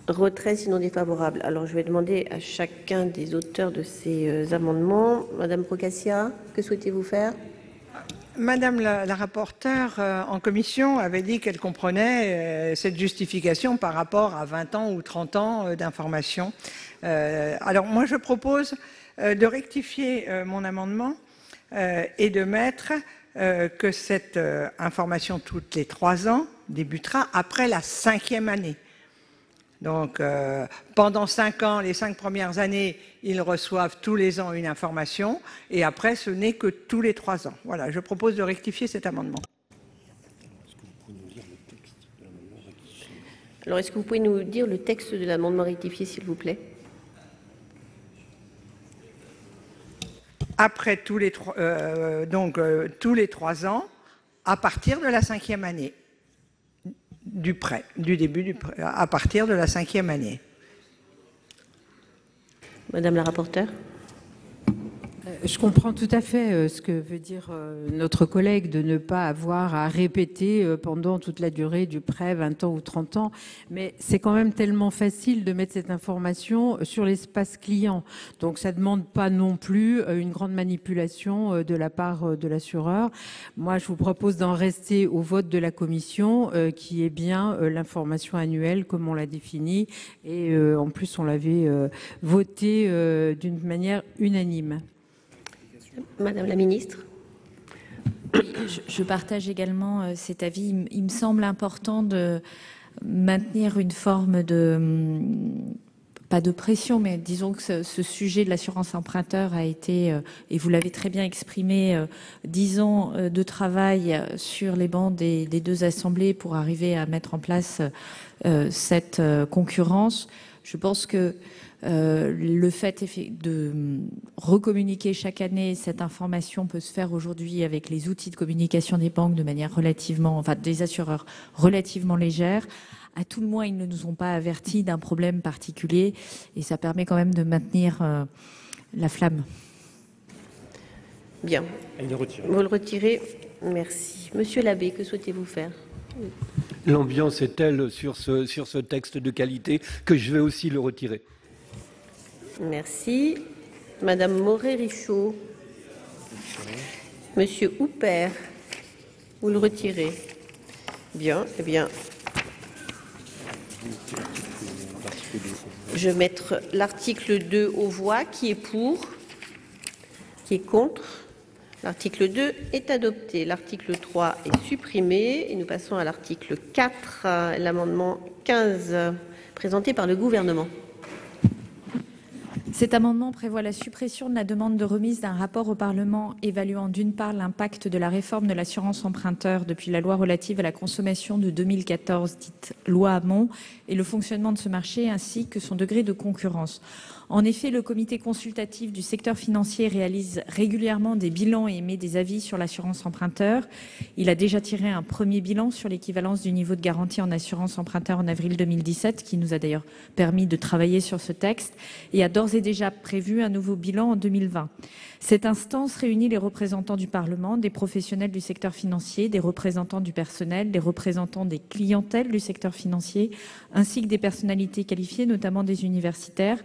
Retrait sinon défavorable. Alors, je vais demander à chacun des auteurs de ces amendements. Madame Procaccia, que souhaitez-vous faire? Madame la rapporteure, en commission, avait dit qu'elle comprenait cette justification par rapport à 20 ans ou 30 ans d'information. Alors, moi, je propose de rectifier mon amendement et de mettre que cette information toutes les 3 ans débutera après la 5e année. Donc, pendant 5 ans, les 5 premières années, ils reçoivent tous les ans une information, et après, ce n'est que tous les 3 ans. Voilà, je propose de rectifier cet amendement. Alors, est-ce que vous pouvez nous dire le texte de l'amendement rectifié, s'il vous plaît? Après tous les 3 ans, à partir de la 5e année. Du prêt, du début du prêt, à partir de la 5e année. Madame la rapporteure. Je comprends tout à fait ce que veut dire notre collègue de ne pas avoir à répéter pendant toute la durée du prêt, 20 ans ou 30 ans, mais c'est quand même tellement facile de mettre cette information sur l'espace client. Donc ça ne demande pas non plus une grande manipulation de la part de l'assureur. Moi, je vous propose d'en rester au vote de la commission, qui est bien l'information annuelle comme on l'a définie, et en plus on l'avait voté d'une manière unanime. Madame la ministre. Je partage également cet avis. Il me semble important de maintenir une forme de, pas de pression, mais disons que ce sujet de l'assurance emprunteur a été, et vous l'avez très bien exprimé, 10 ans de travail sur les bancs des 2 assemblées pour arriver à mettre en place cette concurrence. Je pense que le fait de recommuniquer chaque année cette information peut se faire aujourd'hui avec les outils de communication des banques de manière relativement, enfin des assureurs relativement légère. À tout le moins, ils ne nous ont pas avertis d'un problème particulier et ça permet quand même de maintenir la flamme. Bien. Vous le retirez. Merci. Monsieur Labbé, que souhaitez-vous faire? L'ambiance est telle sur ce texte de qualité que je vais aussi le retirer. Merci. Madame Moret-Richaud. Monsieur Houpert, vous le retirez. Bien, eh bien. Je vais mettre l'article 2 aux voix. Qui est pour? Qui est contre? L'article 2 est adopté. L'article 3 est supprimé. Et nous passons à l'article 4, l'amendement 15, présenté par le gouvernement. Cet amendement prévoit la suppression de la demande de remise d'un rapport au Parlement évaluant d'une part l'impact de la réforme de l'assurance emprunteur depuis la loi relative à la consommation de 2014, dite loi Hamon, et le fonctionnement de ce marché ainsi que son degré de concurrence. En effet, le comité consultatif du secteur financier réalise régulièrement des bilans et émet des avis sur l'assurance emprunteur. Il a déjà tiré un premier bilan sur l'équivalence du niveau de garantie en assurance emprunteur en avril 2017, qui nous a d'ailleurs permis de travailler sur ce texte, et a d'ores et déjà prévu un nouveau bilan en 2020. Cette instance réunit les représentants du Parlement, des professionnels du secteur financier, des représentants du personnel, des représentants des clientèles du secteur financier, ainsi que des personnalités qualifiées, notamment des universitaires.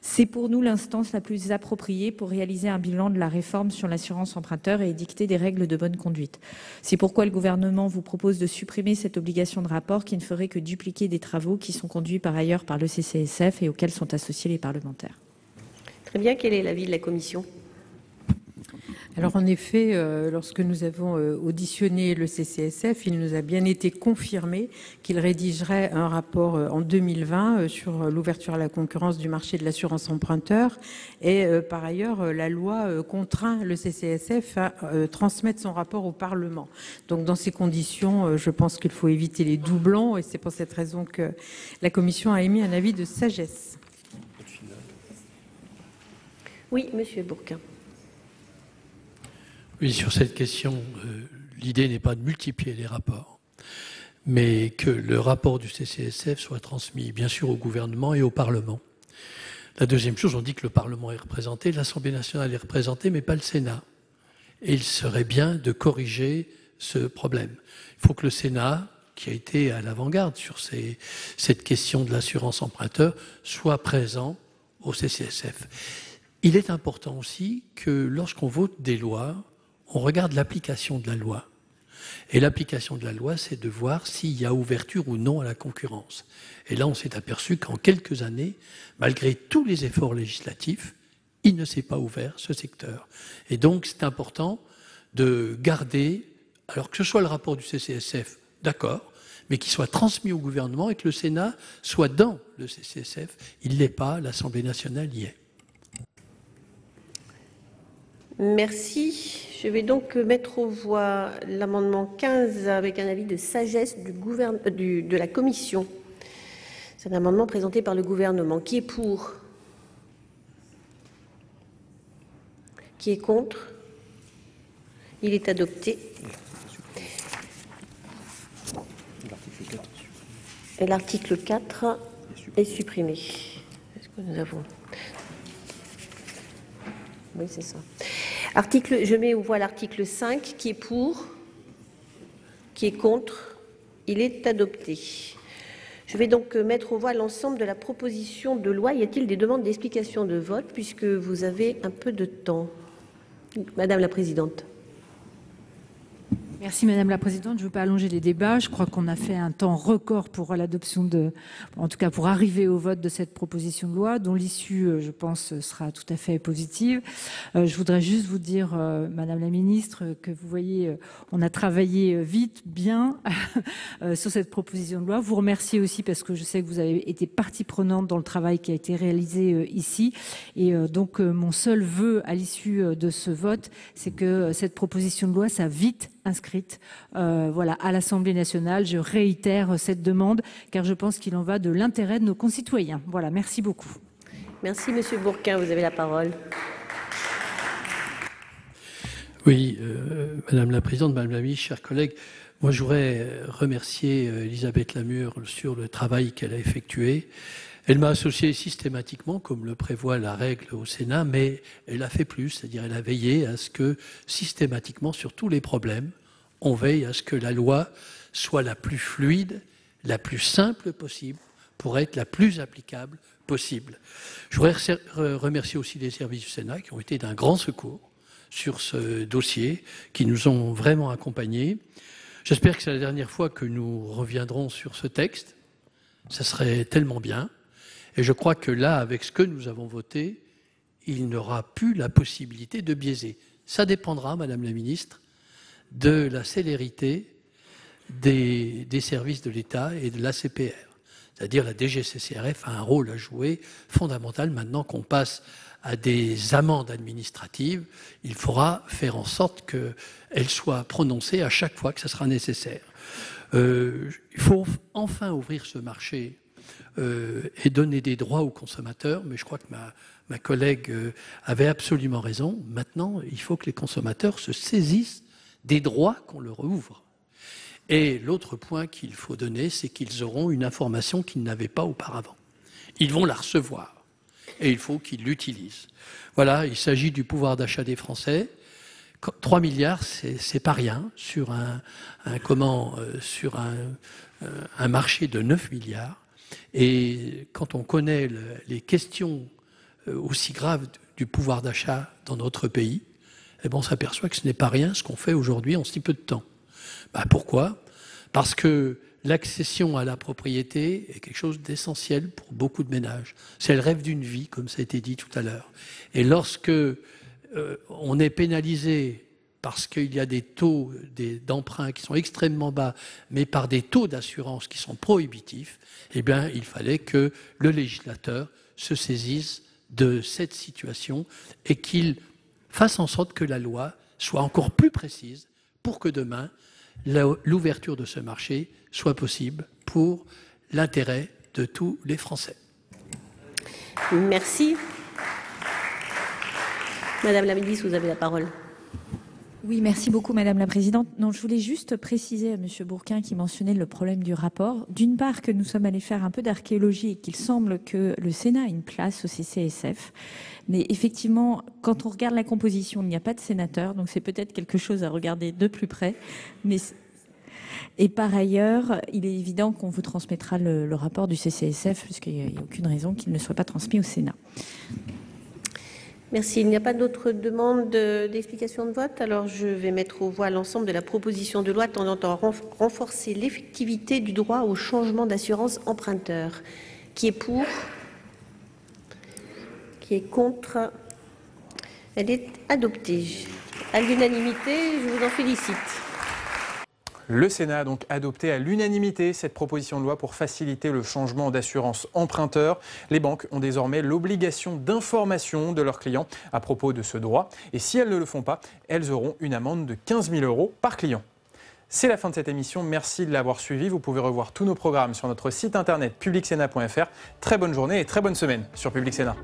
C'est pour nous l'instance la plus appropriée pour réaliser un bilan de la réforme sur l'assurance emprunteur et édicter des règles de bonne conduite. C'est pourquoi le gouvernement vous propose de supprimer cette obligation de rapport qui ne ferait que dupliquer des travaux qui sont conduits par ailleurs par le CCSF et auxquels sont associés les parlementaires. Très bien, quel est l'avis de la commission ? Alors en effet, lorsque nous avons auditionné le CCSF, il nous a bien été confirmé qu'il rédigerait un rapport en 2020 sur l'ouverture à la concurrence du marché de l'assurance emprunteur. Et par ailleurs, la loi contraint le CCSF à transmettre son rapport au Parlement. Donc dans ces conditions, je pense qu'il faut éviter les doublons et c'est pour cette raison que la Commission a émis un avis de sagesse. Oui, Monsieur Bourquin. Oui, sur cette question, l'idée n'est pas de multiplier les rapports, mais que le rapport du CCSF soit transmis, bien sûr, au gouvernement et au Parlement. La deuxième chose, on dit que le Parlement est représenté, l'Assemblée nationale est représentée, mais pas le Sénat. Et il serait bien de corriger ce problème. Il faut que le Sénat, qui a été à l'avant-garde sur cette question de l'assurance emprunteur, soit présent au CCSF. Il est important aussi que lorsqu'on vote des lois, on regarde l'application de la loi. Et l'application de la loi, c'est de voir s'il y a ouverture ou non à la concurrence. Et là, on s'est aperçu qu'en quelques années, malgré tous les efforts législatifs, il ne s'est pas ouvert, ce secteur. Et donc, c'est important de garder, alors que ce soit le rapport du CCSF, d'accord, mais qu'il soit transmis au gouvernement et que le Sénat soit dans le CCSF. Il ne l'est pas, l'Assemblée nationale y est. Merci. Je vais donc mettre aux voix l'amendement 15 avec un avis de sagesse de la Commission. C'est un amendement présenté par le gouvernement. Qui est pour? Qui est contre? Il est adopté. Et l'article 4 est supprimé. Est-ce que nous avons... Oui, c'est ça. Je mets aux voix l'article 5. Qui est pour? Qui est contre? Il est adopté. Je vais donc mettre aux voix l'ensemble de la proposition de loi. Y a-t-il des demandes d'explication de vote, puisque vous avez un peu de temps? Madame la Présidente. Merci Madame la Présidente. Je ne veux pas allonger les débats. Je crois qu'on a fait un temps record pour l'adoption en tout cas pour arriver au vote de cette proposition de loi, dont l'issue, je pense, sera tout à fait positive. Je voudrais juste vous dire, Madame la Ministre, que vous voyez, on a travaillé vite, bien, sur cette proposition de loi. Vous remercier aussi parce que je sais que vous avez été partie prenante dans le travail qui a été réalisé ici. Et donc, mon seul vœu à l'issue de ce vote, c'est que cette proposition de loi soit vite inscrite voilà, à l'Assemblée nationale. Je réitère cette demande car je pense qu'il en va de l'intérêt de nos concitoyens. Voilà, merci beaucoup. Merci Monsieur Bourquin, vous avez la parole. Oui, Madame la Présidente, Madame la Ministre, chers collègues, moi je voudrais remercier Elisabeth Lamure sur le travail qu'elle a effectué. Elle m'a associé systématiquement, comme le prévoit la règle au Sénat, mais elle a fait plus, c'est-à-dire elle a veillé à ce que, systématiquement, sur tous les problèmes, on veille à ce que la loi soit la plus fluide, la plus simple possible, pour être la plus applicable possible. Je voudrais remercier aussi les services du Sénat qui ont été d'un grand secours sur ce dossier, qui nous ont vraiment accompagnés. J'espère que c'est la dernière fois que nous reviendrons sur ce texte. Ça serait tellement bien. Et je crois que là, avec ce que nous avons voté, il n'aura plus la possibilité de biaiser. Ça dépendra, Madame la Ministre, de la célérité des services de l'État et de l'ACPR. C'est-à-dire la DGCCRF a un rôle à jouer fondamental. Maintenant qu'on passe à des amendes administratives, il faudra faire en sorte qu'elles soient prononcées à chaque fois que ce sera nécessaire. Il faut enfin ouvrir ce marché et donner des droits aux consommateurs, mais je crois que ma collègue avait absolument raison. Maintenant, il faut que les consommateurs se saisissent des droits qu'on leur ouvre. Et l'autre point qu'il faut donner, c'est qu'ils auront une information qu'ils n'avaient pas auparavant. Ils vont la recevoir et il faut qu'ils l'utilisent. Voilà, il s'agit du pouvoir d'achat des Français. 3 milliards, c'est pas rien sur un marché de 9 milliards. Et quand on connaît les questions aussi graves du pouvoir d'achat dans notre pays, eh ben on s'aperçoit que ce n'est pas rien ce qu'on fait aujourd'hui en si peu de temps. Pourquoi? Parce que l'accession à la propriété est quelque chose d'essentiel pour beaucoup de ménages. C'est le rêve d'une vie, comme ça a été dit tout à l'heure. Et lorsque on est pénalisé parce qu'il y a des taux d'emprunt qui sont extrêmement bas, mais par des taux d'assurance qui sont prohibitifs, eh bien, il fallait que le législateur se saisisse de cette situation et qu'il fasse en sorte que la loi soit encore plus précise pour que demain, l'ouverture de ce marché soit possible pour l'intérêt de tous les Français. Merci. Madame la Ministre, vous avez la parole. Oui, merci beaucoup Madame la Présidente. Non, je voulais juste préciser à Monsieur Bourquin qui mentionnait le problème du rapport. D'une part que nous sommes allés faire un peu d'archéologie et qu'il semble que le Sénat a une place au CCSF. Mais effectivement, quand on regarde la composition, il n'y a pas de sénateur, donc c'est peut-être quelque chose à regarder de plus près. Et par ailleurs, il est évident qu'on vous transmettra le rapport du CCSF, puisqu'il n'y a aucune raison qu'il ne soit pas transmis au Sénat. Merci. Il n'y a pas d'autres demandes d'explication de vote. Alors, je vais mettre aux voix l'ensemble de la proposition de loi tendant à renforcer l'effectivité du droit au changement d'assurance emprunteur. Qui est pour? Qui est contre? Elle est adoptée. À l'unanimité, je vous en félicite. Le Sénat a donc adopté à l'unanimité cette proposition de loi pour faciliter le changement d'assurance emprunteur. Les banques ont désormais l'obligation d'information de leurs clients à propos de ce droit. Et si elles ne le font pas, elles auront une amende de 15 000 € par client. C'est la fin de cette émission. Merci de l'avoir suivi. Vous pouvez revoir tous nos programmes sur notre site internet publicsénat.fr. Très bonne journée et très bonne semaine sur Public Sénat.